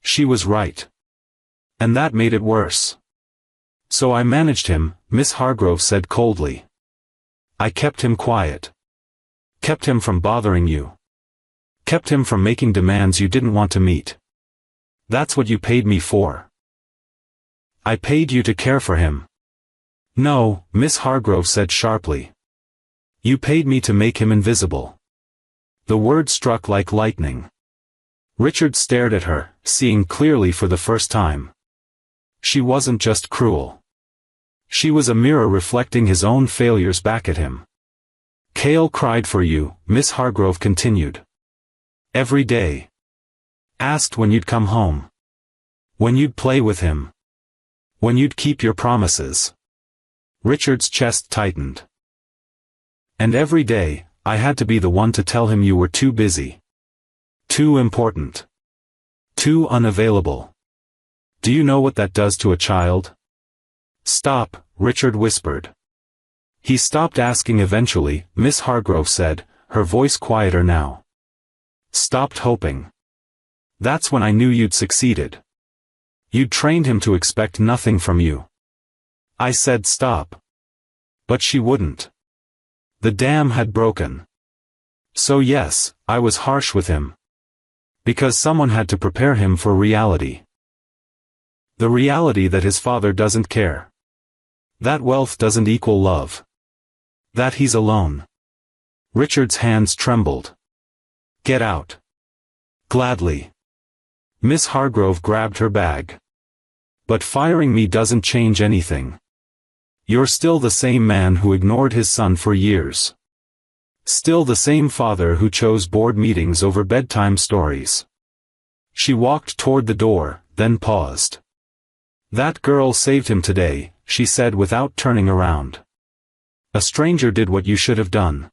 She was right. And that made it worse. "So I managed him," Miss Hargrove said coldly. "I kept him quiet. Kept him from bothering you. Kept him from making demands you didn't want to meet. That's what you paid me for." "I paid you to care for him." "No," Miss Hargrove said sharply. "You paid me to make him invisible." The word struck like lightning. Richard stared at her, seeing clearly for the first time. She wasn't just cruel. She was a mirror reflecting his own failures back at him. "Cale cried for you," Miss Hargrove continued. "Every day. Asked when you'd come home. When you'd play with him. When you'd keep your promises." Richard's chest tightened. "And every day, I had to be the one to tell him you were too busy. Too important. Too unavailable. Do you know what that does to a child?" "Stop," Richard whispered. "He stopped asking eventually," Miss Hargrove said, her voice quieter now. "Stopped hoping. That's when I knew you'd succeeded. You'd trained him to expect nothing from you. I said stop. But she wouldn't. The dam had broken. So yes, I was harsh with him. Because someone had to prepare him for reality. The reality that his father doesn't care. That wealth doesn't equal love. That he's alone." Richard's hands trembled. "Get out." "Gladly." Miss Hargrove grabbed her bag. "But firing me doesn't change anything. You're still the same man who ignored his son for years. Still the same father who chose board meetings over bedtime stories." She walked toward the door, then paused. "That girl saved him today," she said without turning around. "A stranger did what you should have done.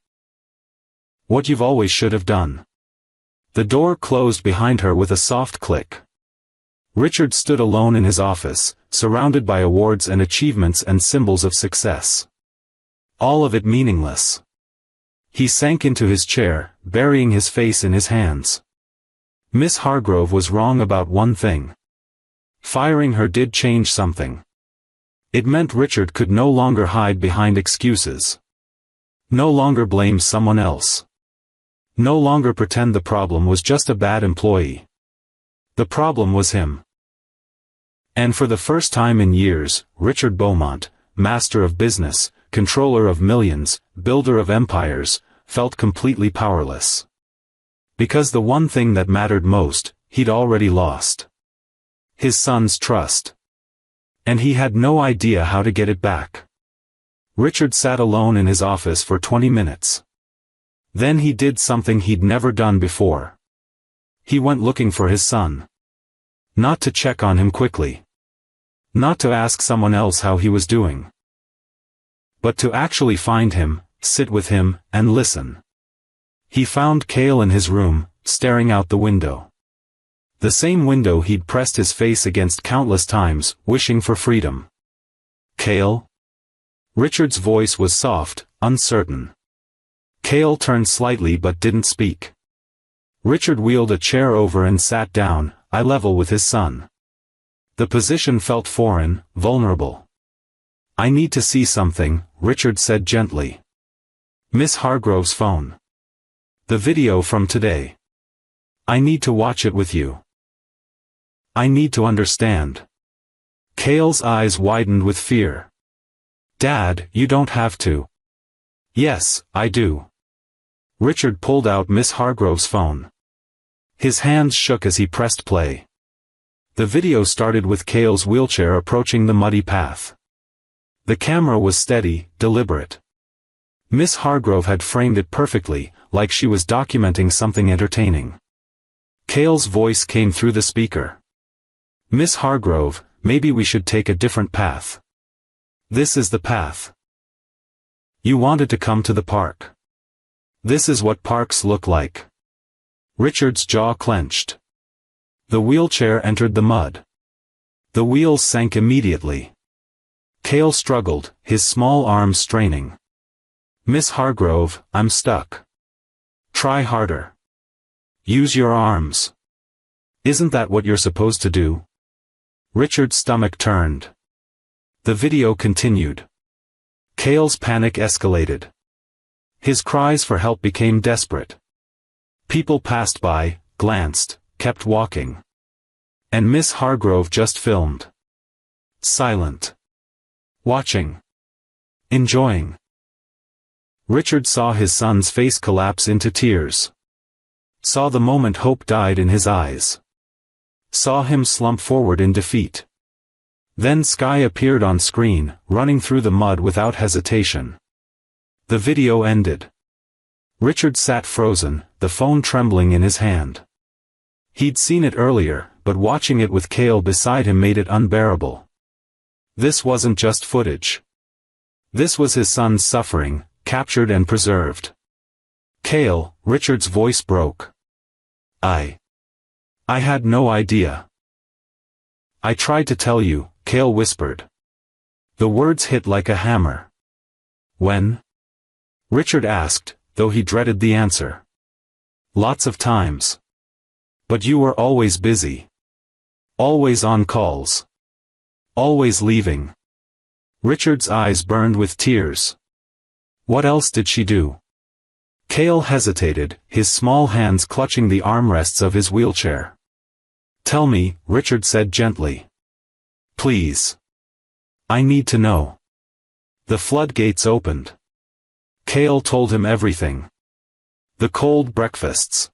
What you've always should have done." The door closed behind her with a soft click. Richard stood alone in his office, surrounded by awards and achievements and symbols of success. All of it meaningless. He sank into his chair, burying his face in his hands. Miss Hargrove was wrong about one thing. Firing her did change something. It meant Richard could no longer hide behind excuses. No longer blame someone else. No longer pretend the problem was just a bad employee. The problem was him. And for the first time in years, Richard Beaumont, master of business, controller of millions, builder of empires, felt completely powerless. Because the one thing that mattered most, he'd already lost. His son's trust. And he had no idea how to get it back. Richard sat alone in his office for 20 minutes. Then he did something he'd never done before. He went looking for his son. Not to check on him quickly. Not to ask someone else how he was doing. But to actually find him, sit with him, and listen. He found Cale in his room, staring out the window. The same window he'd pressed his face against countless times, wishing for freedom. "Cale?" Richard's voice was soft, uncertain. Cale turned slightly but didn't speak. Richard wheeled a chair over and sat down, eye level with his son. The position felt foreign, vulnerable. "I need to see something," Richard said gently. "Miss Hargrove's phone. The video from today. I need to watch it with you. I need to understand." Cale's eyes widened with fear. "Dad, you don't have to." "Yes, I do." Richard pulled out Miss Hargrove's phone. His hands shook as he pressed play. The video started with Cale's wheelchair approaching the muddy path. The camera was steady, deliberate. Miss Hargrove had framed it perfectly, like she was documenting something entertaining. Cale's voice came through the speaker. "Miss Hargrove, maybe we should take a different path. This is the path. You wanted to come to the park. This is what parks look like." Richard's jaw clenched. The wheelchair entered the mud. The wheels sank immediately. Cale struggled, his small arms straining. "Miss Hargrove, I'm stuck. Try harder. Use your arms. Isn't that what you're supposed to do?" Richard's stomach turned. The video continued. Cale's panic escalated. His cries for help became desperate. People passed by, glanced, kept walking. And Miss Hargrove just filmed. Silent. Watching. Enjoying. Richard saw his son's face collapse into tears. Saw the moment hope died in his eyes. Saw him slump forward in defeat. Then Sky appeared on screen, running through the mud without hesitation. The video ended. Richard sat frozen, the phone trembling in his hand. He'd seen it earlier, but watching it with Cale beside him made it unbearable. This wasn't just footage. This was his son's suffering, captured and preserved. "Cale," Richard's voice broke. I had no idea. "I tried to tell you," Cale whispered. The words hit like a hammer. "When?" Richard asked, though he dreaded the answer. "Lots of times. But you were always busy. Always on calls. Always leaving." Richard's eyes burned with tears. "What else did she do?" Cale hesitated, his small hands clutching the armrests of his wheelchair. "Tell me," Richard said gently. "Please. I need to know." The floodgates opened. Cale told him everything. The cold breakfasts.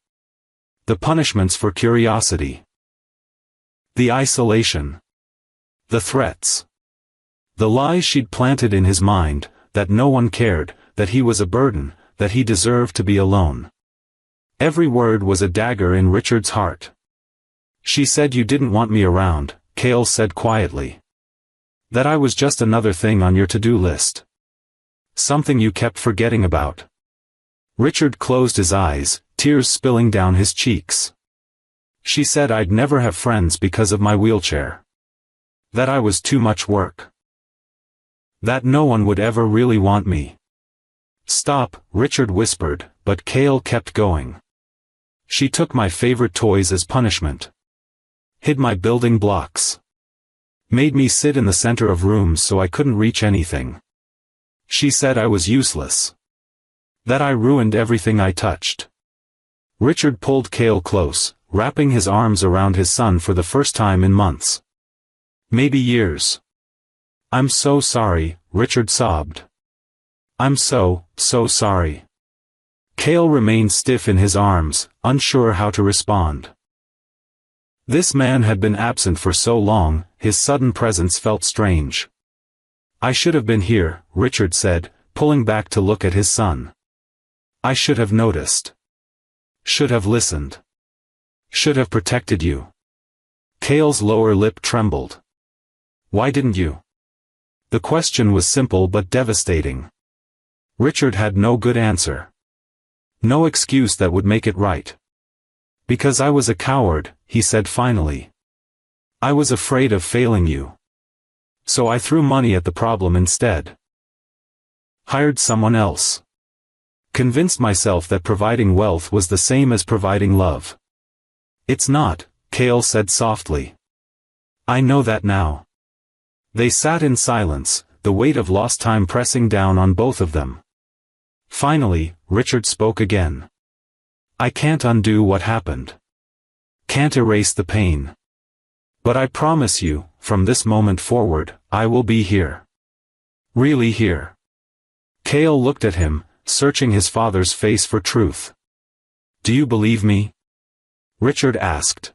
The punishments for curiosity. The isolation. The threats. The lies she'd planted in his mind, that no one cared, that he was a burden, that he deserved to be alone. Every word was a dagger in Richard's heart. "She said you didn't want me around," Cale said quietly. "That I was just another thing on your to-do list. Something you kept forgetting about." Richard closed his eyes, tears spilling down his cheeks. "She said I'd never have friends because of my wheelchair. That I was too much work. That no one would ever really want me." "Stop," Richard whispered, but Cale kept going. "She took my favorite toys as punishment. Hid my building blocks. Made me sit in the center of rooms so I couldn't reach anything. She said I was useless. That I ruined everything I touched." Richard pulled Cale close, wrapping his arms around his son for the first time in months. Maybe years. "I'm so sorry," Richard sobbed. "I'm so sorry." Cale remained stiff in his arms, unsure how to respond. This man had been absent for so long, his sudden presence felt strange. "I should have been here," Richard said, pulling back to look at his son. "I should have noticed. Should have listened." Should have protected you. Cale's lower lip trembled. Why didn't you? The question was simple but devastating. Richard had no good answer. No excuse that would make it right. Because I was a coward, he said finally. I was afraid of failing you. So I threw money at the problem instead. Hired someone else. Convinced myself that providing wealth was the same as providing love. It's not, Cale said softly. I know that now. They sat in silence, the weight of lost time pressing down on both of them. Finally, Richard spoke again. I can't undo what happened. Can't erase the pain. But I promise you, from this moment forward, I will be here. Really here. Cale looked at him, searching his father's face for truth. Do you believe me? Richard asked.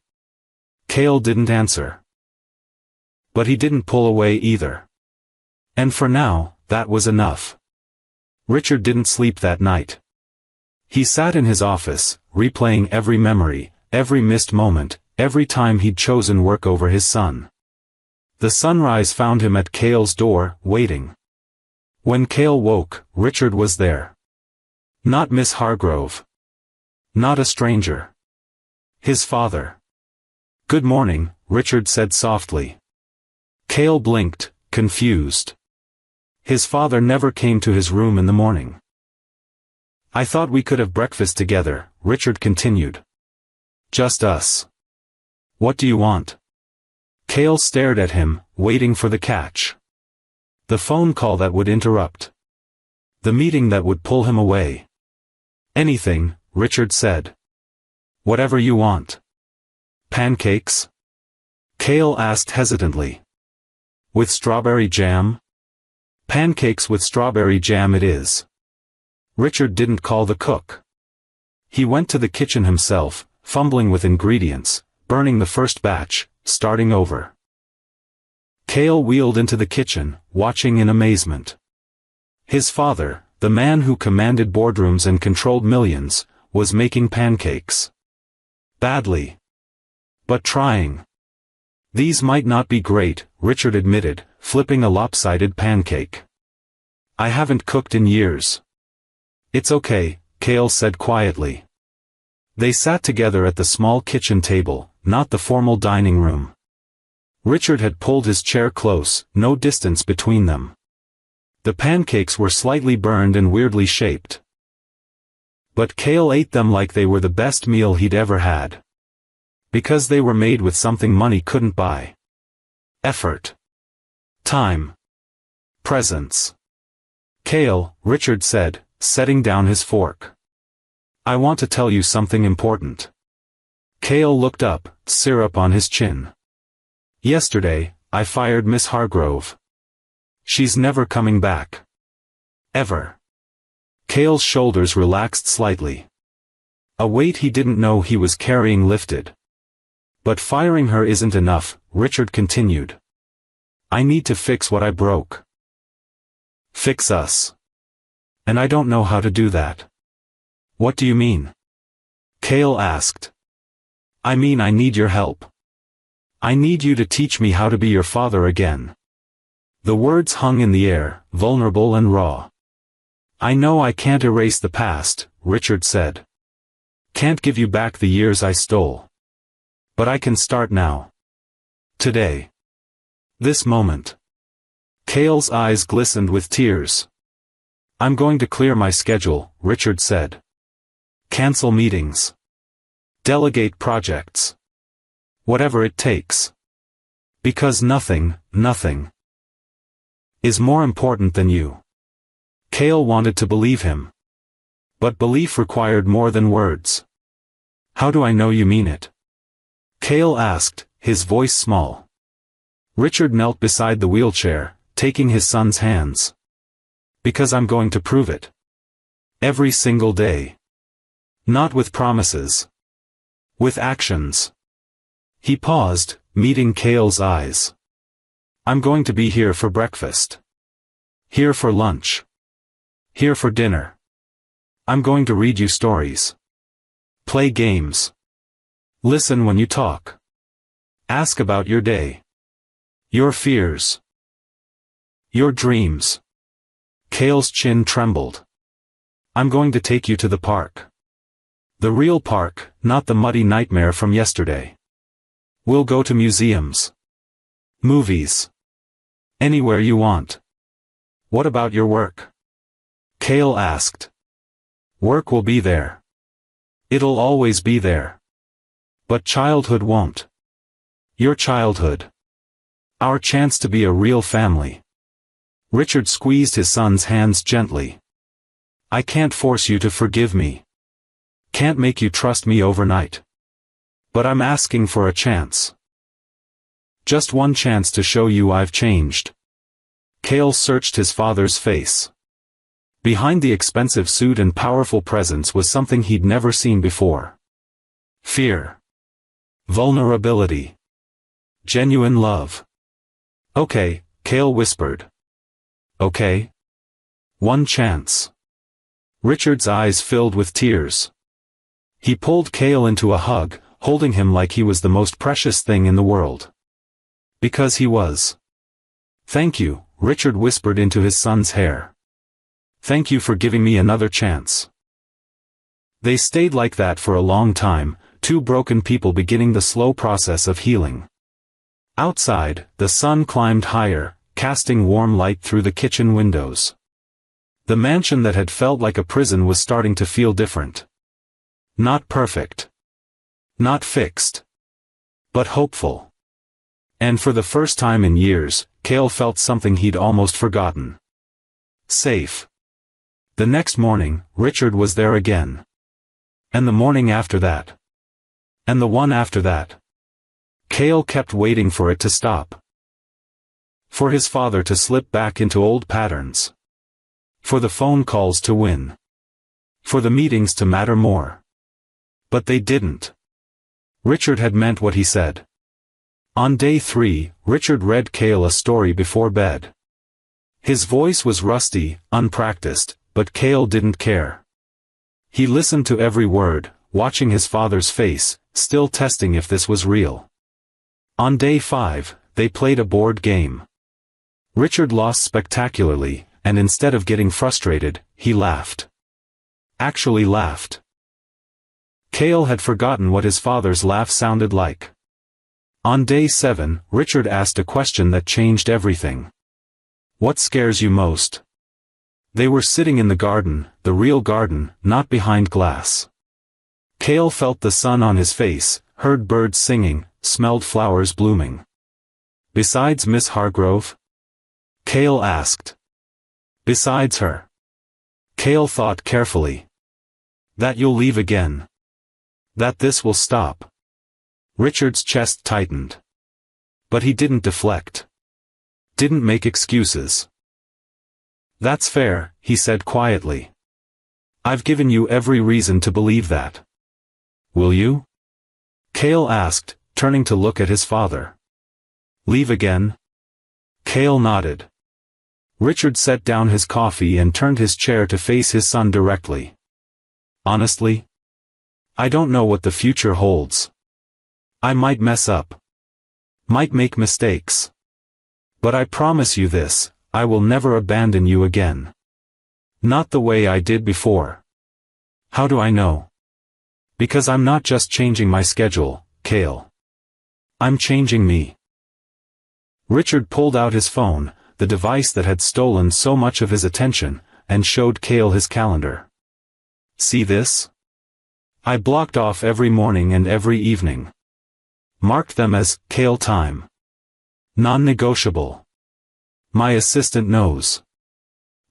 Cale didn't answer. But he didn't pull away either. And for now, that was enough. Richard didn't sleep that night. He sat in his office, replaying every memory, every missed moment, every time he'd chosen work over his son. The sunrise found him at Cale's door, waiting. When Cale woke, Richard was there. Not Miss Hargrove. Not a stranger. His father. Good morning, Richard said softly. Cale blinked, confused. His father never came to his room in the morning. I thought we could have breakfast together, Richard continued. Just us. What do you want? Cale stared at him, waiting for the catch. The phone call that would interrupt. The meeting that would pull him away. Anything, Richard said. Whatever you want. Pancakes? Cale asked hesitantly. With strawberry jam? Pancakes with strawberry jam it is. Richard didn't call the cook. He went to the kitchen himself, fumbling with ingredients, burning the first batch, starting over. Cale wheeled into the kitchen, watching in amazement. His father, the man who commanded boardrooms and controlled millions, was making pancakes. Badly. But trying. These might not be great, Richard admitted, flipping a lopsided pancake. I haven't cooked in years. It's okay, Cale said quietly. They sat together at the small kitchen table, not the formal dining room. Richard had pulled his chair close, no distance between them. The pancakes were slightly burned and weirdly shaped. But Cale ate them like they were the best meal he'd ever had. Because they were made with something money couldn't buy. Effort. Time. Presence. Cale, Richard said, setting down his fork. I want to tell you something important. Cale looked up, syrup on his chin. Yesterday, I fired Miss Hargrove. She's never coming back. Ever. Cale's shoulders relaxed slightly. A weight he didn't know he was carrying lifted. But firing her isn't enough, Richard continued. I need to fix what I broke. Fix us. And I don't know how to do that. What do you mean? Cale asked. I mean I need your help. I need you to teach me how to be your father again. The words hung in the air, vulnerable and raw. I know I can't erase the past, Richard said. Can't give you back the years I stole. But I can start now. Today. This moment. Cale's eyes glistened with tears. I'm going to clear my schedule, Richard said. Cancel meetings. Delegate projects. Whatever it takes. Because nothing is more important than you. Cale wanted to believe him. But belief required more than words. How do I know you mean it? Cale asked, his voice small. Richard knelt beside the wheelchair, taking his son's hands. Because I'm going to prove it. Every single day. Not with promises. With actions. He paused, meeting Cale's eyes. I'm going to be here for breakfast. Here for lunch. Here for dinner. I'm going to read you stories. Play games. Listen when you talk. Ask about your day. Your fears. Your dreams. Cale's chin trembled. I'm going to take you to the park. The real park, not the muddy nightmare from yesterday. We'll go to museums. Movies. Anywhere you want. What about your work? Cale asked. Work will be there. It'll always be there. But childhood won't. Your childhood. Our chance to be a real family. Richard squeezed his son's hands gently. I can't force you to forgive me. Can't make you trust me overnight. But I'm asking for a chance. Just one chance to show you I've changed. Cale searched his father's face. Behind the expensive suit and powerful presence was something he'd never seen before. Fear. Vulnerability. Genuine love. Okay, Cale whispered. Okay? One chance. Richard's eyes filled with tears. He pulled Cale into a hug, holding him like he was the most precious thing in the world. Because he was. Thank you, Richard whispered into his son's hair. Thank you for giving me another chance. They stayed like that for a long time, two broken people beginning the slow process of healing. Outside, the sun climbed higher, casting warm light through the kitchen windows. The mansion that had felt like a prison was starting to feel different. Not perfect. Not fixed. But hopeful. And for the first time in years, Cale felt something he'd almost forgotten. Safe. The next morning, Richard was there again. And the morning after that. And the one after that. Cale kept waiting for it to stop. For his father to slip back into old patterns. For the phone calls to win. For the meetings to matter more. But they didn't. Richard had meant what he said. On day 3, Richard read Cale a story before bed. His voice was rusty, unpracticed, but Cale didn't care. He listened to every word, watching his father's face, still testing if this was real. On day 5, they played a board game. Richard lost spectacularly, and instead of getting frustrated, he laughed. Actually laughed. Cale had forgotten what his father's laugh sounded like. On day 7, Richard asked a question that changed everything. What scares you most? They were sitting in the garden, the real garden, not behind glass. Cale felt the sun on his face, heard birds singing, smelled flowers blooming. Besides Miss Hargrove? Cale asked. Besides her. Cale thought carefully. That you'll leave again. That this will stop. Richard's chest tightened. But he didn't deflect. Didn't make excuses. That's fair, he said quietly. I've given you every reason to believe that. Will you? Cale asked, turning to look at his father. Leave again? Cale nodded. Richard set down his coffee and turned his chair to face his son directly. Honestly? I don't know what the future holds. I might mess up. Might make mistakes. But I promise you this, I will never abandon you again. Not the way I did before. How do I know? Because I'm not just changing my schedule, Cale. I'm changing me. Richard pulled out his phone, the device that had stolen so much of his attention, and showed Cale his calendar. See this? I blocked off every morning and every evening. Marked them as Cale time. Non-negotiable. My assistant knows.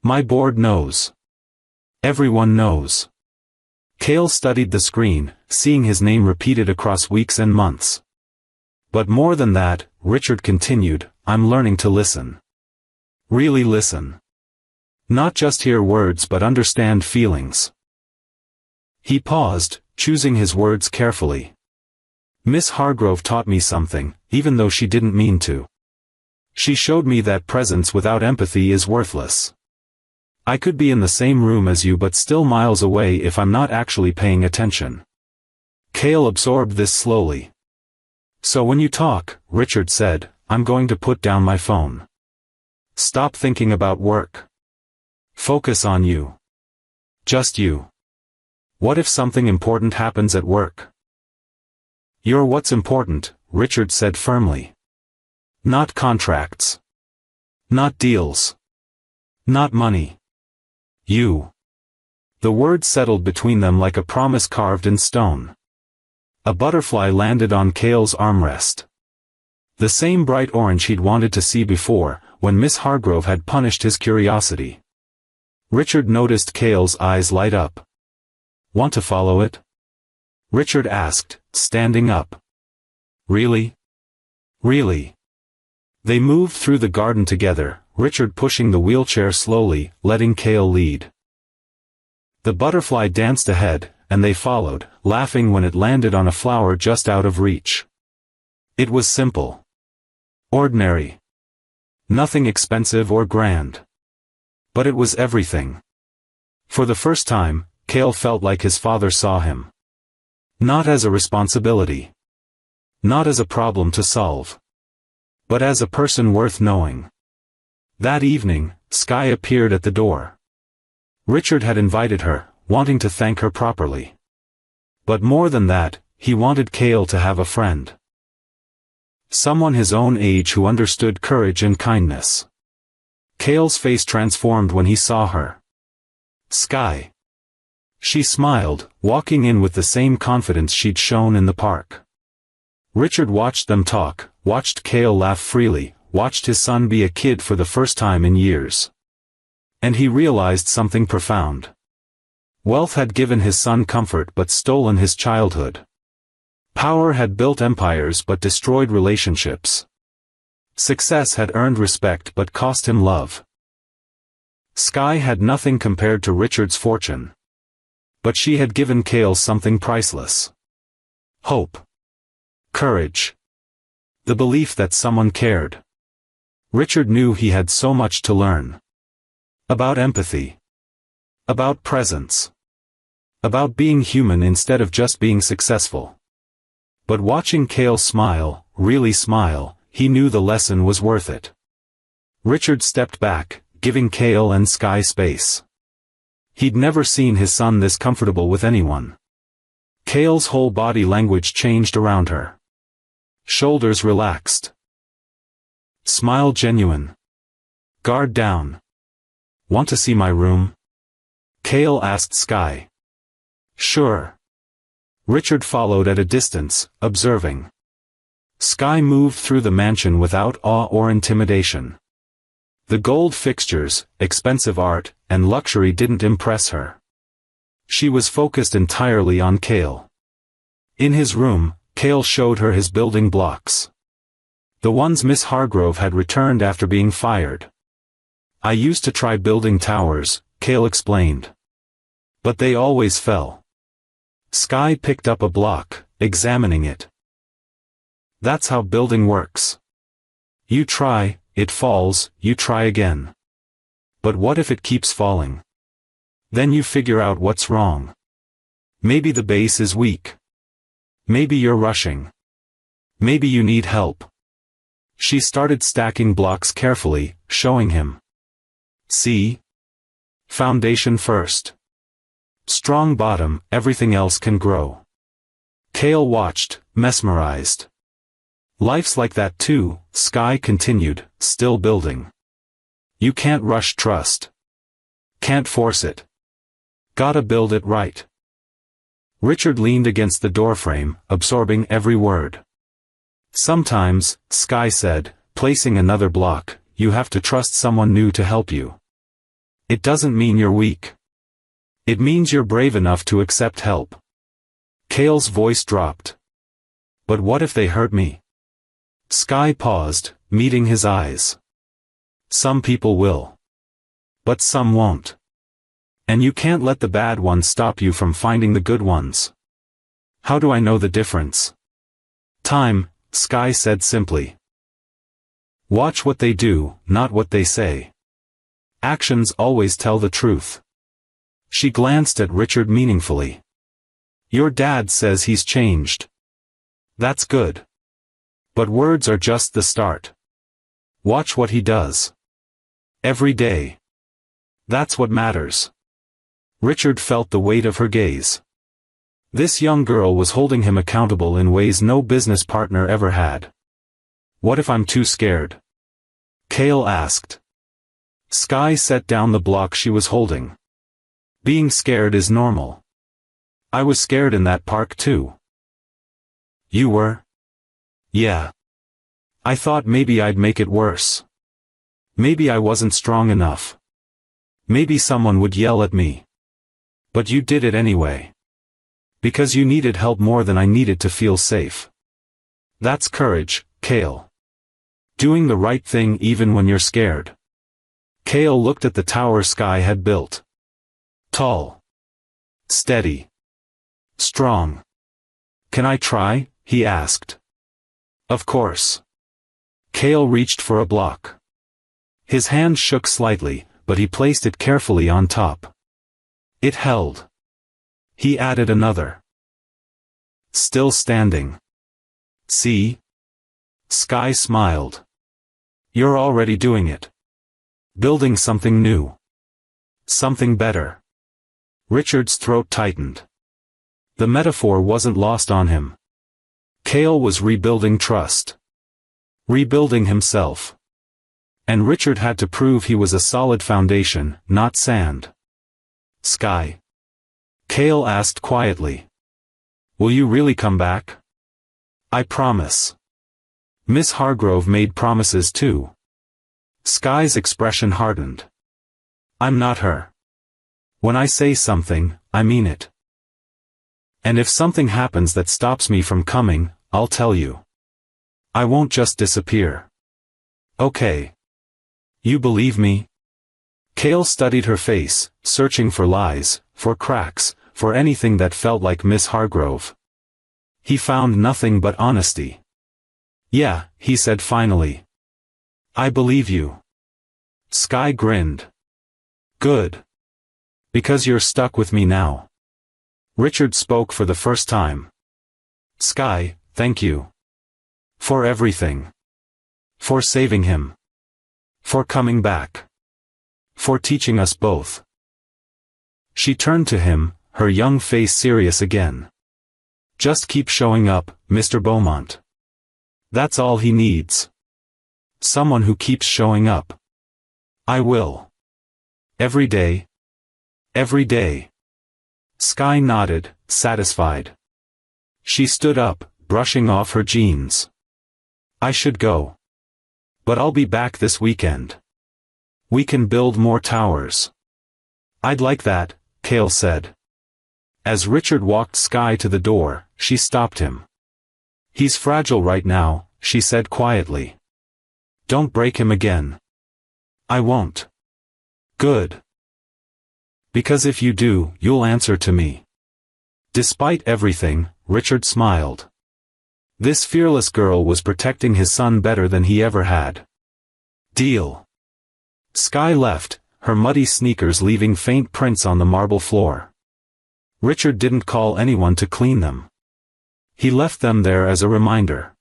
My board knows. Everyone knows. Cale studied the screen, seeing his name repeated across weeks and months. But more than that, Richard continued, I'm learning to listen. Really listen. Not just hear words but understand feelings. He paused, choosing his words carefully. Miss Hargrove taught me something, even though she didn't mean to. She showed me that presence without empathy is worthless. I could be in the same room as you but still miles away if I'm not actually paying attention. Cale absorbed this slowly. So when you talk, Richard said, I'm going to put down my phone. Stop thinking about work. Focus on you. Just you. What if something important happens at work? You're what's important, Richard said firmly. Not contracts. Not deals. Not money. You. The words settled between them like a promise carved in stone. A butterfly landed on Cale's armrest. The same bright orange he'd wanted to see before, when Miss Hargrove had punished his curiosity. Richard noticed Cale's eyes light up. Want to follow it? Richard asked, standing up. Really? Really? They moved through the garden together, Richard pushing the wheelchair slowly, letting Cale lead. The butterfly danced ahead, and they followed, laughing when it landed on a flower just out of reach. It was simple. Ordinary. Nothing expensive or grand. But it was everything. For the first time, Cale felt like his father saw him. Not as a responsibility. Not as a problem to solve. But as a person worth knowing. That evening, Skye appeared at the door. Richard had invited her, wanting to thank her properly. But more than that, he wanted Cale to have a friend. Someone his own age who understood courage and kindness. Cale's face transformed when he saw her. Skye. She smiled, walking in with the same confidence she'd shown in the park. Richard watched them talk, watched Cale laugh freely, watched his son be a kid for the first time in years. And he realized something profound. Wealth had given his son comfort but stolen his childhood. Power had built empires but destroyed relationships. Success had earned respect but cost him love. Skye had nothing compared to Richard's fortune. But she had given Cale something priceless. Hope. Courage. The belief that someone cared. Richard knew he had so much to learn. About empathy. About presence. About being human instead of just being successful. But watching Cale smile, really smile, he knew the lesson was worth it. Richard stepped back, giving Cale and Skye space. He'd never seen his son this comfortable with anyone. Cale's whole body language changed around her. Shoulders relaxed. Smile genuine. Guard down. Want to see my room? Cale asked Skye. Sure. Richard followed at a distance, observing. Skye moved through the mansion without awe or intimidation. The gold fixtures, expensive art, and luxury didn't impress her. She was focused entirely on Cale. In his room, Cale showed her his building blocks. The ones Miss Hargrove had returned after being fired. I used to try building towers, Cale explained. But they always fell. Skye picked up a block, examining it. That's how building works. You try, it falls, you try again. But what if it keeps falling? Then you figure out what's wrong. Maybe the base is weak. Maybe you're rushing. Maybe you need help. She started stacking blocks carefully, showing him. See? Foundation first. Strong bottom, everything else can grow. Cale watched, mesmerized. Life's like that too, Skye continued, still building. You can't rush trust. Can't force it. Gotta build it right. Richard leaned against the doorframe, absorbing every word. Sometimes, Skye said, placing another block, you have to trust someone new to help you. It doesn't mean you're weak. It means you're brave enough to accept help. Cale's voice dropped. But what if they hurt me? Skye paused, meeting his eyes. Some people will. But some won't. And you can't let the bad ones stop you from finding the good ones. How do I know the difference? Time, Skye said simply. Watch what they do, not what they say. Actions always tell the truth. She glanced at Richard meaningfully. Your dad says he's changed. That's good. But words are just the start. Watch what he does. Every day. That's what matters. Richard felt the weight of her gaze. This young girl was holding him accountable in ways no business partner ever had. What if I'm too scared? Cale asked. Sky set down the block she was holding. Being scared is normal. I was scared in that park too. You were? Yeah. I thought maybe I'd make it worse. Maybe I wasn't strong enough. Maybe someone would yell at me. But you did it anyway. Because you needed help more than I needed to feel safe. That's courage, Cale. Doing the right thing even when you're scared. Cale looked at the tower Sky had built. Tall. Steady. Strong. Can I try? He asked. Of course. Cale reached for a block. His hand shook slightly, but he placed it carefully on top. It held. He added another. Still standing. See? Sky smiled. You're already doing it. Building something new. Something better. Richard's throat tightened. The metaphor wasn't lost on him. Cale was rebuilding trust. Rebuilding himself. And Richard had to prove he was a solid foundation, not sand. Sky. Cale asked quietly. Will you really come back? I promise. Miss Hargrove made promises too. Sky's expression hardened. I'm not her. When I say something, I mean it. And if something happens that stops me from coming, I'll tell you. I won't just disappear. Okay. You believe me? Cale studied her face, searching for lies, for cracks, for anything that felt like Miss Hargrove. He found nothing but honesty. Yeah, he said finally. I believe you. Sky grinned. Good. Because you're stuck with me now. Richard spoke for the first time. Sky, thank you. For everything. For saving him. For coming back. For teaching us both. She turned to him, her young face serious again. Just keep showing up, Mr. Beaumont. That's all he needs. Someone who keeps showing up. I will. Every day. Every day. Sky nodded, satisfied. She stood up, brushing off her jeans. I should go. But I'll be back this weekend. We can build more towers. I'd like that, Cale said. As Richard walked Sky to the door, she stopped him. He's fragile right now, she said quietly. Don't break him again. I won't. Good. Because if you do, you'll answer to me. Despite everything, Richard smiled. This fearless girl was protecting his son better than he ever had. Deal. Sky left, her muddy sneakers leaving faint prints on the marble floor. Richard didn't call anyone to clean them. He left them there as a reminder.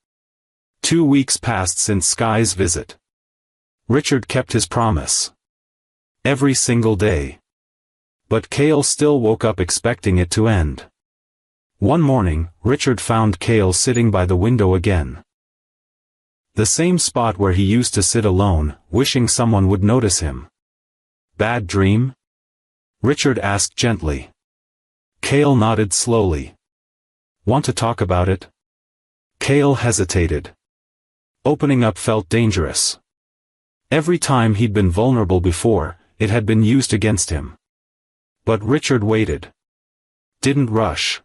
2 weeks passed since Sky's visit. Richard kept his promise. Every single day. But Cale still woke up expecting it to end. One morning, Richard found Cale sitting by the window again. The same spot where he used to sit alone, wishing someone would notice him. Bad dream? Richard asked gently. Cale nodded slowly. Want to talk about it? Cale hesitated. Opening up felt dangerous. Every time he'd been vulnerable before, it had been used against him. But Richard waited. Didn't rush.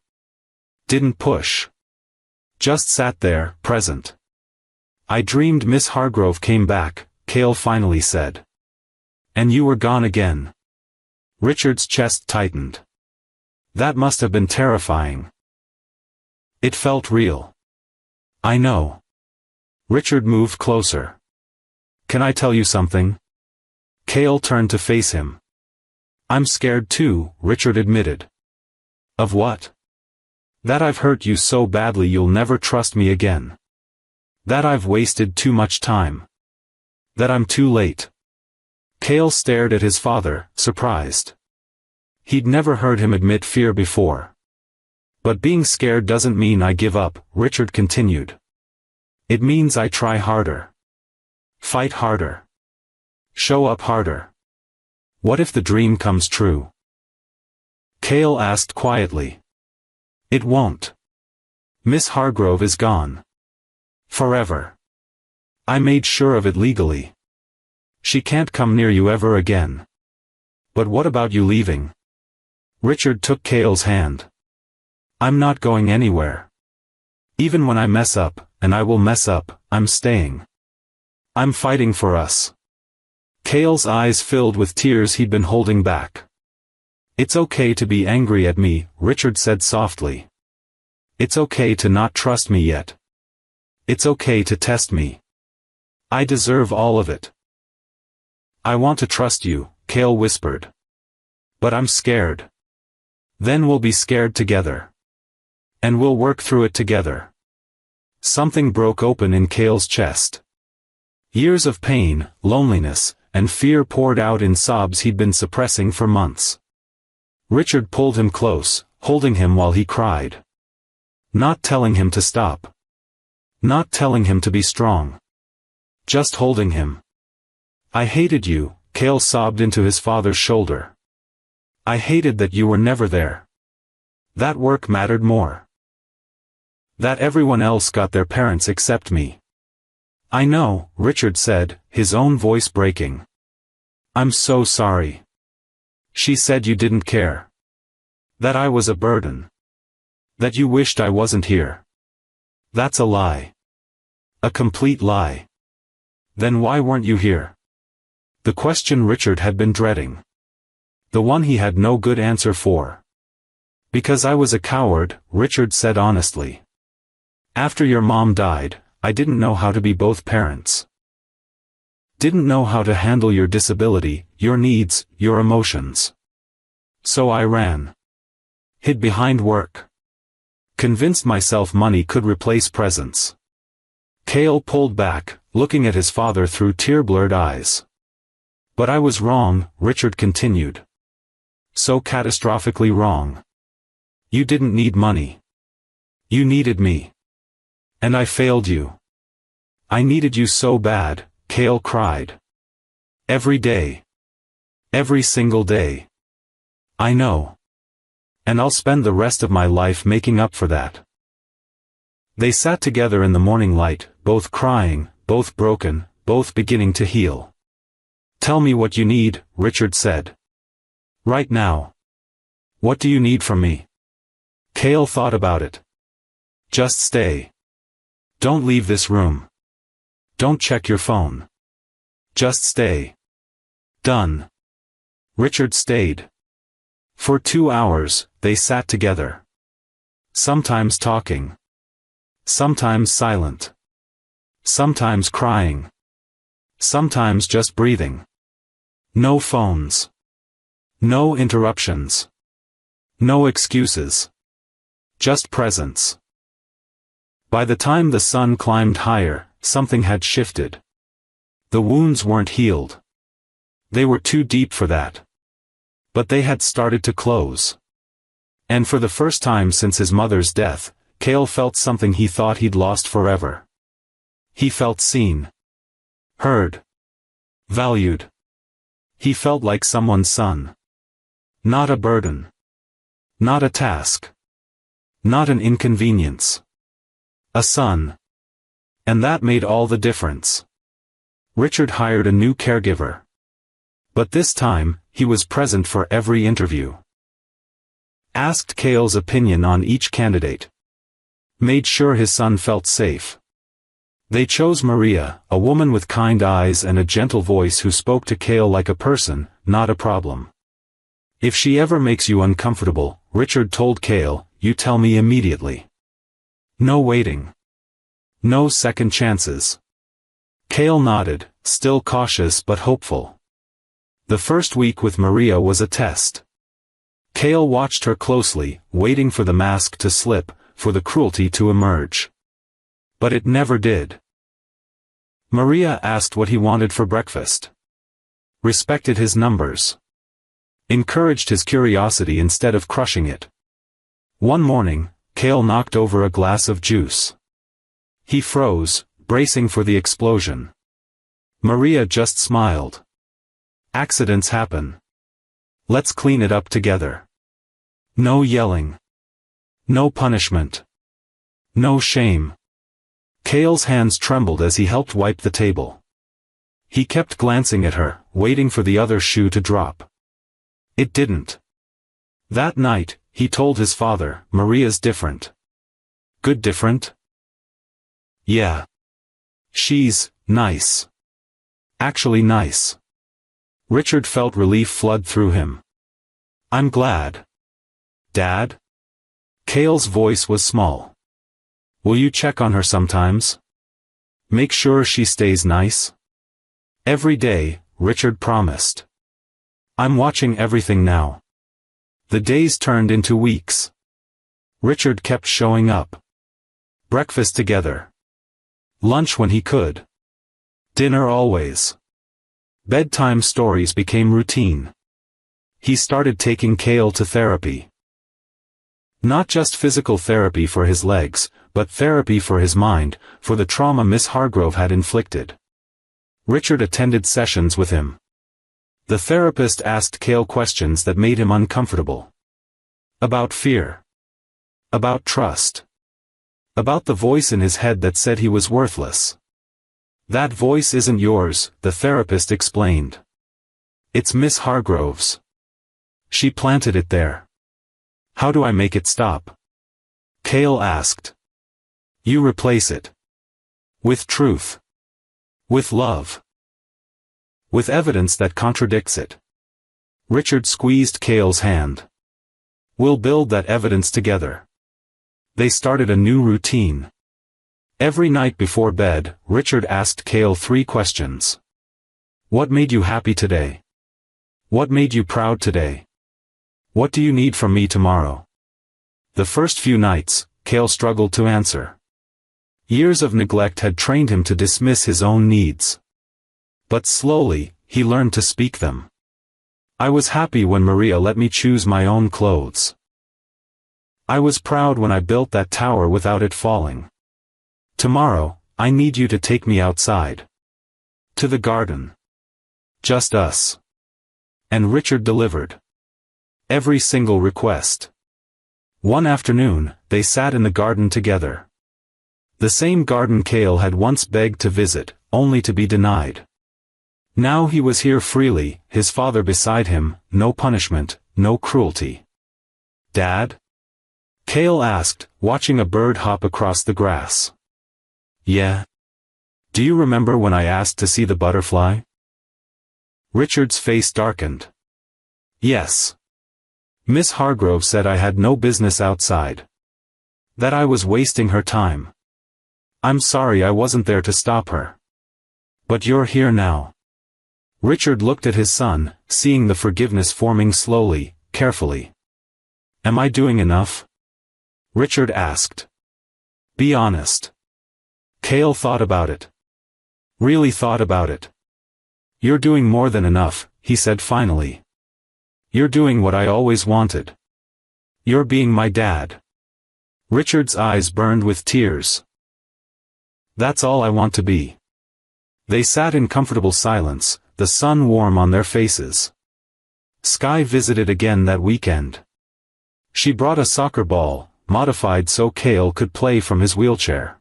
Didn't push. Just sat there, present. I dreamed Miss Hargrove came back, Cale finally said. And you were gone again. Richard's chest tightened. That must have been terrifying. It felt real. I know. Richard moved closer. Can I tell you something? Cale turned to face him. I'm scared too, Richard admitted. Of what? That I've hurt you so badly you'll never trust me again. That I've wasted too much time. That I'm too late. Cale stared at his father, surprised. He'd never heard him admit fear before. But being scared doesn't mean I give up, Richard continued. It means I try harder. Fight harder. Show up harder. What if the dream comes true? Cale asked quietly. It won't. Miss Hargrove is gone. Forever. I made sure of it legally. She can't come near you ever again. But what about you leaving? Richard took Cale's hand. I'm not going anywhere. Even when I mess up, and I will mess up, I'm staying. I'm fighting for us. Cale's eyes filled with tears he'd been holding back. It's okay to be angry at me, Richard said softly. It's okay to not trust me yet. It's okay to test me. I deserve all of it. I want to trust you, Cale whispered. But I'm scared. Then we'll be scared together. And we'll work through it together. Something broke open in Cale's chest. Years of pain, loneliness, and fear poured out in sobs he'd been suppressing for months. Richard pulled him close, holding him while he cried. Not telling him to stop. Not telling him to be strong. Just holding him. I hated you, Cale sobbed into his father's shoulder. I hated that you were never there. That work mattered more. That everyone else got their parents except me. I know, Richard said, his own voice breaking. I'm so sorry. She said you didn't care. That I was a burden. That you wished I wasn't here. That's a lie. A complete lie. Then why weren't you here? The question Richard had been dreading. The one he had no good answer for. Because I was a coward, Richard said honestly. After your mom died, I didn't know how to be both parents. Didn't know how to handle your disability, your needs, your emotions. So I ran. Hid behind work. Convinced myself money could replace presence. Cale pulled back, looking at his father through tear-blurred eyes. But I was wrong, Richard continued. So catastrophically wrong. You didn't need money. You needed me. And I failed you. I needed you so bad, Cale cried. Every day. Every single day. I know. And I'll spend the rest of my life making up for that. They sat together in the morning light, both crying, both broken, both beginning to heal. Tell me what you need, Richard said. Right now. What do you need from me? Cale thought about it. Just stay. Don't leave this room. Don't check your phone. Just stay. Done. Richard stayed. For 2 hours, they sat together. Sometimes talking. Sometimes silent. Sometimes crying. Sometimes just breathing. No phones. No interruptions. No excuses. Just presence. By the time the sun climbed higher, something had shifted. The wounds weren't healed. They were too deep for that. But they had started to close. And for the first time since his mother's death, Cale felt something he thought he'd lost forever. He felt seen. Heard. Valued. He felt like someone's son. Not a burden. Not a task. Not an inconvenience. A son. And that made all the difference. Richard hired a new caregiver. But this time, he was present for every interview. Asked Cale's opinion on each candidate. Made sure his son felt safe. They chose Maria, a woman with kind eyes and a gentle voice who spoke to Cale like a person, not a problem. If she ever makes you uncomfortable, Richard told Cale, you tell me immediately. No waiting. No second chances. Cale nodded, still cautious but hopeful. The first week with Maria was a test. Cale watched her closely, waiting for the mask to slip, for the cruelty to emerge. But it never did. Maria asked what he wanted for breakfast. Respected his numbers. Encouraged his curiosity instead of crushing it. One morning, Cale knocked over a glass of juice. He froze, bracing for the explosion. Maria just smiled. Accidents happen. Let's clean it up together. No yelling. No punishment. No shame. Cale's hands trembled as he helped wipe the table. He kept glancing at her, waiting for the other shoe to drop. It didn't. That night, he told his father, Maria's different. Good different? Yeah. She's nice. Actually nice. Richard felt relief flood through him. I'm glad. Dad? Cale's voice was small. Will you check on her sometimes? Make sure she stays nice? Every day, Richard promised. I'm watching everything now. The days turned into weeks. Richard kept showing up. Breakfast together. Lunch when he could. Dinner always. Bedtime stories became routine. He started taking Cale to therapy. Not just physical therapy for his legs, but therapy for his mind, for the trauma Miss Hargrove had inflicted. Richard attended sessions with him. The therapist asked Cale questions that made him uncomfortable. About fear. About trust. About the voice in his head that said he was worthless. That voice isn't yours, the therapist explained. It's Miss Hargrove's. She planted it there. How do I make it stop? Cale asked. You replace it. With truth. With love. With evidence that contradicts it. Richard squeezed Cale's hand. We'll build that evidence together. They started a new routine. Every night before bed, Richard asked Cale 3 questions. What made you happy today? What made you proud today? What do you need from me tomorrow? The first few nights, Cale struggled to answer. Years of neglect had trained him to dismiss his own needs. But slowly, he learned to speak them. I was happy when Maria let me choose my own clothes. I was proud when I built that tower without it falling. Tomorrow, I need you to take me outside. To the garden. Just us. And Richard delivered. Every single request. One afternoon, they sat in the garden together. The same garden Cale had once begged to visit, only to be denied. Now he was here freely, his father beside him, no punishment, no cruelty. Dad? Cale asked, watching a bird hop across the grass. Yeah. Do you remember when I asked to see the butterfly? Richard's face darkened. Yes. Miss Hargrove said I had no business outside. That I was wasting her time. I'm sorry I wasn't there to stop her. But you're here now. Richard looked at his son, seeing the forgiveness forming slowly, carefully. Am I doing enough? Richard asked. Be honest. Cale thought about it. Really thought about it. You're doing more than enough, he said finally. You're doing what I always wanted. You're being my dad. Richard's eyes burned with tears. That's all I want to be. They sat in comfortable silence, the sun warm on their faces. Sky visited again that weekend. She brought a soccer ball, modified so Cale could play from his wheelchair.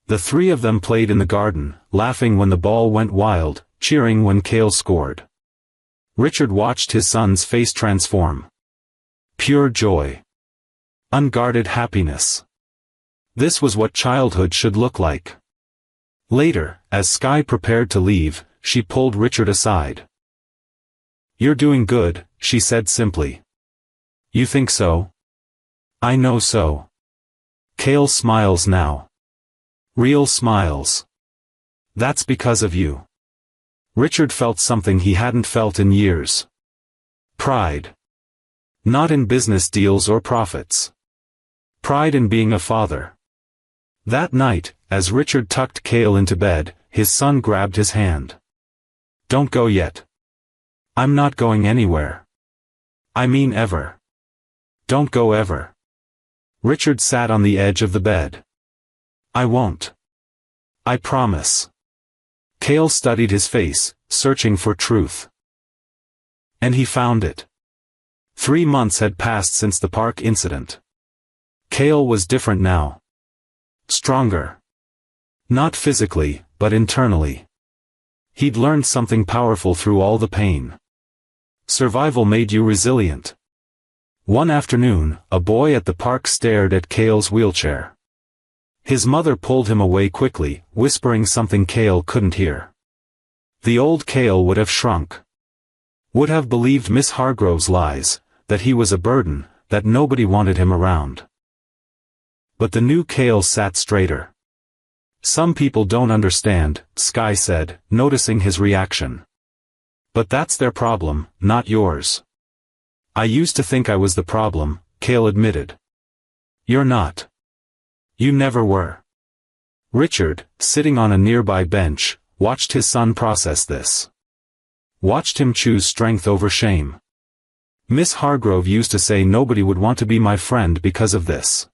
The 3 of them played in the garden, laughing when the ball went wild, cheering when Cale scored. Richard watched his son's face transform. Pure joy. Unguarded happiness. This was what childhood should look like. Later, as Sky prepared to leave, she pulled Richard aside. You're doing good, she said simply. You think so? I know so. Cale smiles now. Real smiles. That's because of you. Richard felt something he hadn't felt in years. Pride. Not in business deals or profits. Pride in being a father. That night, as Richard tucked Cale into bed, his son grabbed his hand. "Don't go yet. I'm not going anywhere. I mean ever. Don't go ever." Richard sat on the edge of the bed. "I won't. I promise." Cale studied his face, searching for truth. And he found it. 3 months had passed since the park incident. Cale was different now. Stronger. Not physically, but internally. He'd learned something powerful through all the pain. Survival made you resilient. One afternoon, a boy at the park stared at Cale's wheelchair. His mother pulled him away quickly, whispering something Cale couldn't hear. The old Cale would have shrunk. Would have believed Miss Hargrove's lies, that he was a burden, that nobody wanted him around. But the new Cale sat straighter. "Some people don't understand," Sky said, noticing his reaction. "But that's their problem, not yours." "I used to think I was the problem," Cale admitted. "You're not. You never were." Richard, sitting on a nearby bench, watched his son process this. Watched him choose strength over shame. "Miss Hargrove used to say nobody would want to be my friend because of this."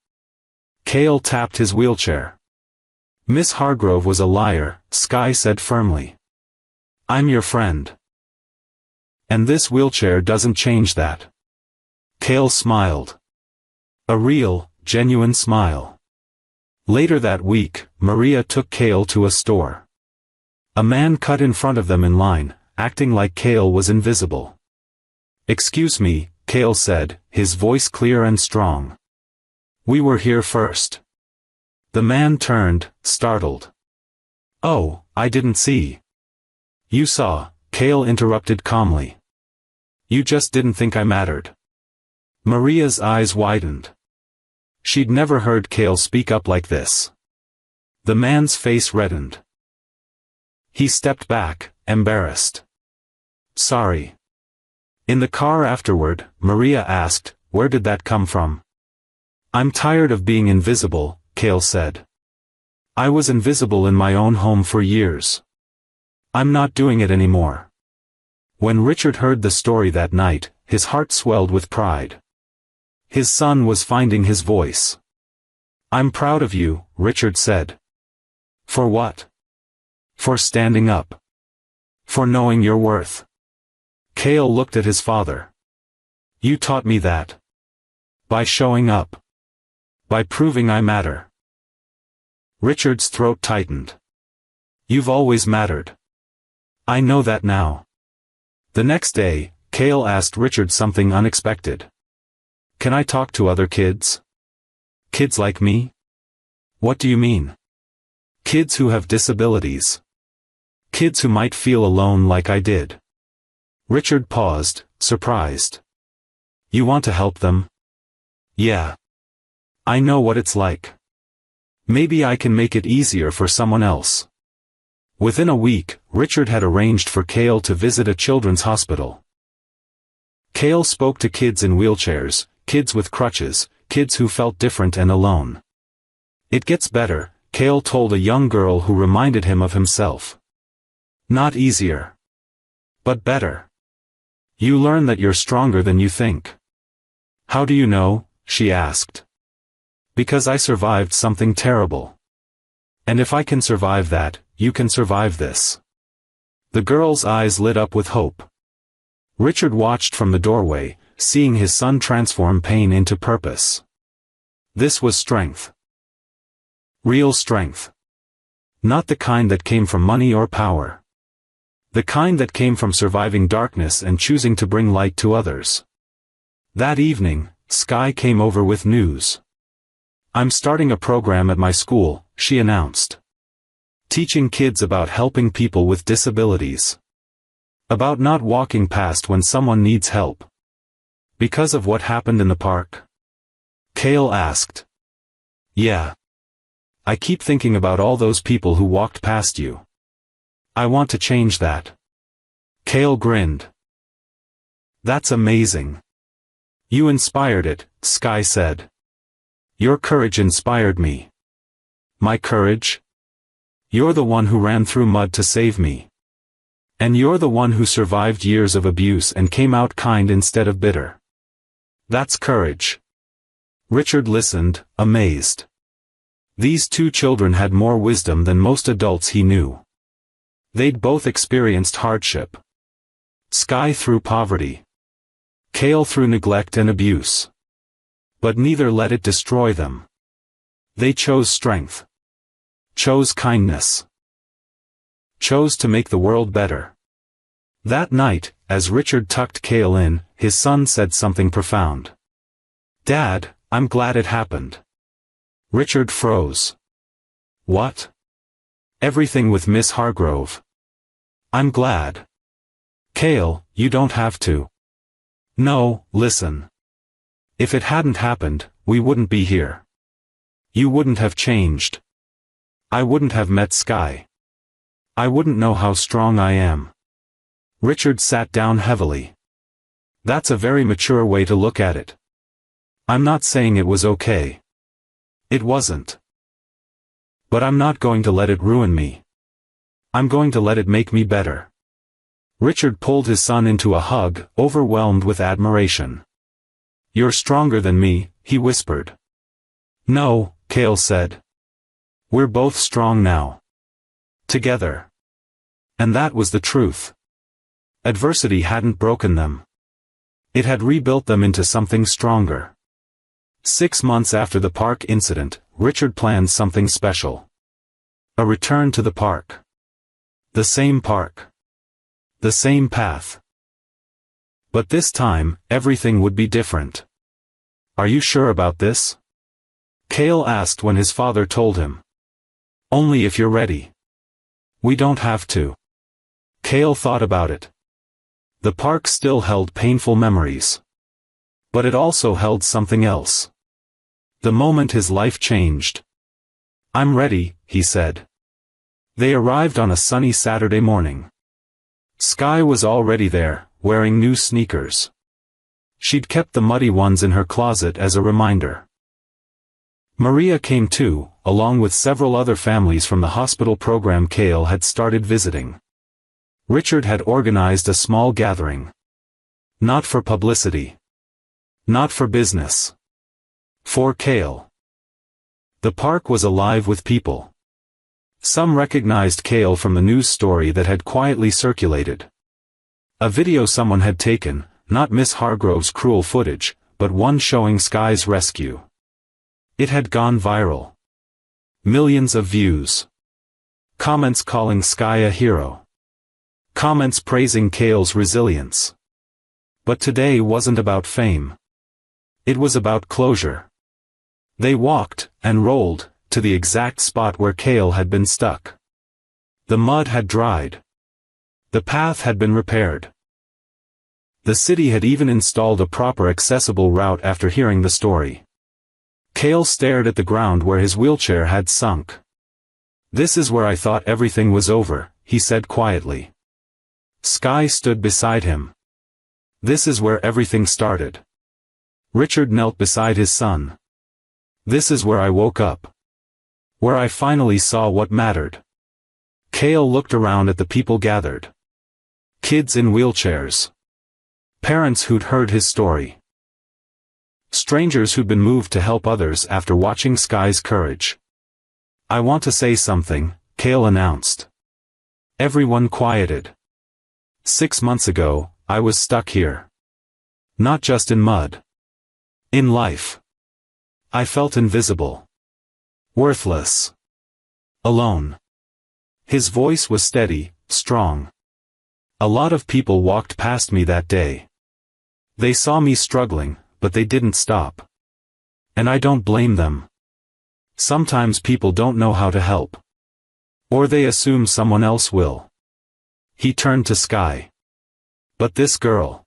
Cale tapped his wheelchair. "Miss Hargrove was a liar," Sky said firmly. "I'm your friend. And this wheelchair doesn't change that." Cale smiled. A real, genuine smile. Later that week, Maria took Cale to a store. A man cut in front of them in line, acting like Cale was invisible. "Excuse me," Cale said, his voice clear and strong. "We were here first." The man turned, startled. "Oh, I didn't see." "You saw," Cale interrupted calmly. "You just didn't think I mattered." Maria's eyes widened. She'd never heard Cale speak up like this. The man's face reddened. He stepped back, embarrassed. "Sorry." In the car afterward, Maria asked, "Where did that come from?" "I'm tired of being invisible," Cale said. "I was invisible in my own home for years. I'm not doing it anymore." When Richard heard the story that night, his heart swelled with pride. His son was finding his voice. "I'm proud of you," Richard said. "For what?" "For standing up. For knowing your worth." Cale looked at his father. "You taught me that. By showing up. By proving I matter." Richard's throat tightened. "You've always mattered. I know that now." The next day, Cale asked Richard something unexpected. "Can I talk to other kids? Kids like me?" "What do you mean?" "Kids who have disabilities. Kids who might feel alone like I did." Richard paused, surprised. "You want to help them?" "Yeah. I know what it's like. Maybe I can make it easier for someone else." Within a week, Richard had arranged for Cale to visit a children's hospital. Cale spoke to kids in wheelchairs, kids with crutches, kids who felt different and alone. "It gets better," Cale told a young girl who reminded him of himself. "Not easier. But better. You learn that you're stronger than you think." "How do you know?" she asked. "Because I survived something terrible. And if I can survive that, you can survive this." The girl's eyes lit up with hope. Richard watched from the doorway, seeing his son transform pain into purpose. This was strength. Real strength. Not the kind that came from money or power. The kind that came from surviving darkness and choosing to bring light to others. That evening, Sky came over with news. "I'm starting a program at my school," she announced. "Teaching kids about helping people with disabilities. About not walking past when someone needs help." "Because of what happened in the park?" Cale asked. "Yeah. I keep thinking about all those people who walked past you. I want to change that." Cale grinned. "That's amazing. You inspired it, Sky said. Your courage inspired me. My courage? You're the one who ran through mud to save me. And you're the one who survived years of abuse and came out kind instead of bitter. That's courage. Richard listened, amazed. These two children had more wisdom than most adults he knew. They'd both experienced hardship. Sky through poverty. Cale through neglect and abuse. But neither let it destroy them. They chose strength. Chose kindness. Chose to make the world better. That night, as Richard tucked Cale in, his son said something profound. Dad, I'm glad it happened. Richard froze. What? Everything with Miss Hargrove. I'm glad. Cale, you don't have to. No, listen. If it hadn't happened, we wouldn't be here. You wouldn't have changed. I wouldn't have met Sky. I wouldn't know how strong I am. Richard sat down heavily. That's a very mature way to look at it. I'm not saying it was okay. It wasn't. But I'm not going to let it ruin me. I'm going to let it make me better. Richard pulled his son into a hug, overwhelmed with admiration. You're stronger than me, he whispered. No, Cale said. We're both strong now. Together. And that was the truth. Adversity hadn't broken them. It had rebuilt them into something stronger. 6 months after the park incident, Richard planned something special. A return to the park. The same park. The same path. But this time, everything would be different. Are you sure about this? Cale asked when his father told him. Only if you're ready. We don't have to. Cale thought about it. The park still held painful memories. But it also held something else. The moment his life changed. I'm ready, he said. They arrived on a sunny Saturday morning. Sky was already there, wearing new sneakers. She'd kept the muddy ones in her closet as a reminder. Maria came too, along with several other families from the hospital program Cale had started visiting. Richard had organized a small gathering. Not for publicity. Not for business. For Cale. The park was alive with people. Some recognized Cale from the news story that had quietly circulated. A video someone had taken, not Miss Hargrove's cruel footage, but one showing Sky's rescue. It had gone viral. Millions of views. Comments calling Sky a hero. Comments praising Cale's resilience. But today wasn't about fame. It was about closure. They walked, and rolled, to the exact spot where Cale had been stuck. The mud had dried. The path had been repaired. The city had even installed a proper accessible route after hearing the story. Cale stared at the ground where his wheelchair had sunk. This is where I thought everything was over, he said quietly. Sky stood beside him. This is where everything started. Richard knelt beside his son. This is where I woke up. Where I finally saw what mattered. Cale looked around at the people gathered. Kids in wheelchairs. Parents who'd heard his story. Strangers who'd been moved to help others after watching Sky's courage. I want to say something, Cale announced. Everyone quieted. 6 months ago, I was stuck here. Not just in mud. In life. I felt invisible. Worthless. Alone. His voice was steady, strong. A lot of people walked past me that day. They saw me struggling, but they didn't stop. And I don't blame them. Sometimes people don't know how to help. Or they assume someone else will. He turned to Sky. But this girl.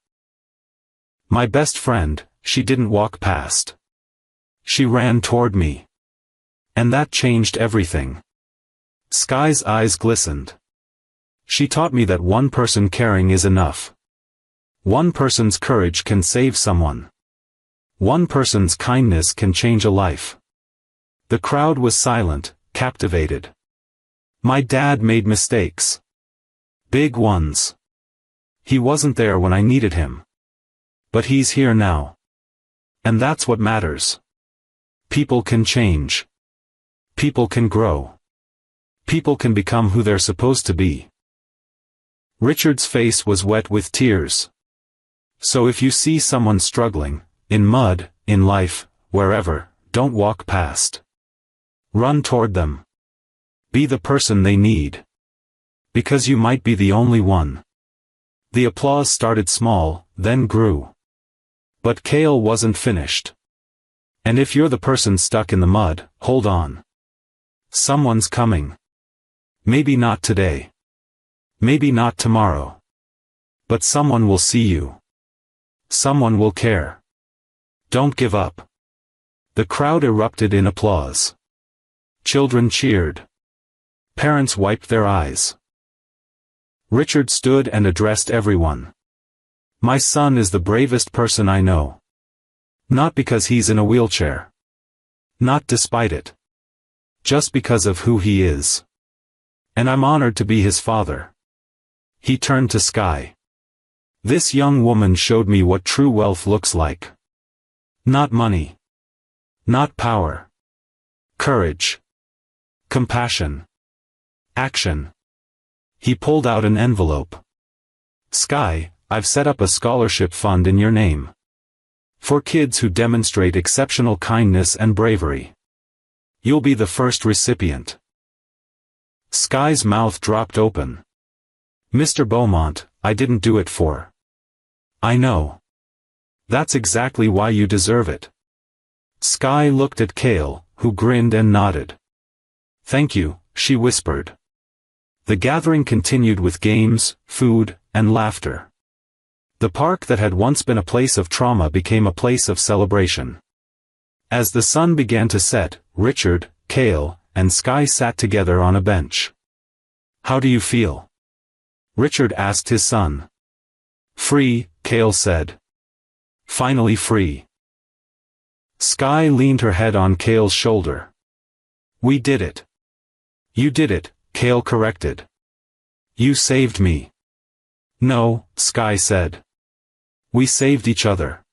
My best friend, she didn't walk past. She ran toward me. And that changed everything. Sky's eyes glistened. She taught me that one person caring is enough. One person's courage can save someone. One person's kindness can change a life. The crowd was silent, captivated. My dad made mistakes. Big ones. He wasn't there when I needed him. But he's here now. And that's what matters. People can change. People can grow. People can become who they're supposed to be. Richard's face was wet with tears. So if you see someone struggling, in mud, in life, wherever, don't walk past. Run toward them. Be the person they need. Because you might be the only one. The applause started small, then grew. But Cale wasn't finished. And if you're the person stuck in the mud, hold on. Someone's coming. Maybe not today. Maybe not tomorrow. But someone will see you. Someone will care. Don't give up. The crowd erupted in applause. Children cheered. Parents wiped their eyes. Richard stood and addressed everyone. My son is the bravest person I know. Not because he's in a wheelchair. Not despite it. Just because of who he is. And I'm honored to be his father. He turned to Sky. This young woman showed me what true wealth looks like. Not money. Not power. Courage. Compassion. Action. He pulled out an envelope. Sky, I've set up a scholarship fund in your name. For kids who demonstrate exceptional kindness and bravery. You'll be the first recipient. Sky's mouth dropped open. Mr. Beaumont, I didn't do it for. I know. That's exactly why you deserve it. Sky looked at Cale, who grinned and nodded. Thank you, she whispered. The gathering continued with games, food, and laughter. The park that had once been a place of trauma became a place of celebration. As the sun began to set, Richard, Cale, and Sky sat together on a bench. How do you feel? Richard asked his son. Free, Cale said. Finally free. Sky leaned her head on Cale's shoulder. We did it. You did it, Cale corrected. You saved me. No, Sky said. We saved each other.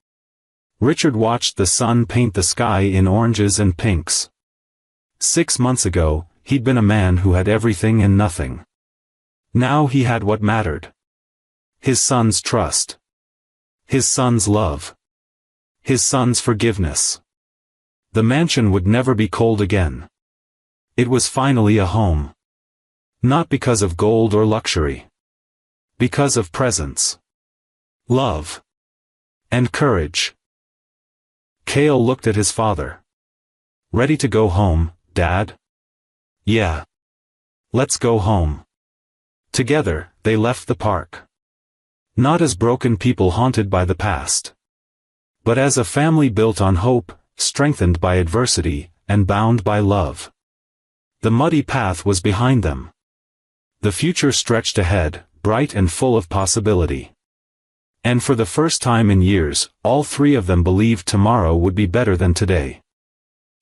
Richard watched the sun paint the sky in oranges and pinks. 6 months ago, he'd been a man who had everything and nothing. Now he had what mattered. His son's trust. His son's love. His son's forgiveness. The mansion would never be cold again. It was finally a home. Not because of gold or luxury. Because of presence. Love. And courage. Cale looked at his father. Ready to go home, Dad? Yeah. Let's go home. Together, they left the park. Not as broken people haunted by the past. But as a family built on hope, strengthened by adversity, and bound by love. The muddy path was behind them. The future stretched ahead, bright and full of possibility. And for the first time in years, all three of them believed tomorrow would be better than today.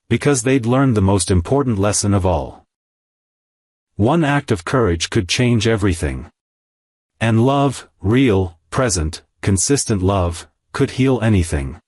Because they'd learned the most important lesson of all. One act of courage could change everything. And love, real, present, consistent love, could heal anything.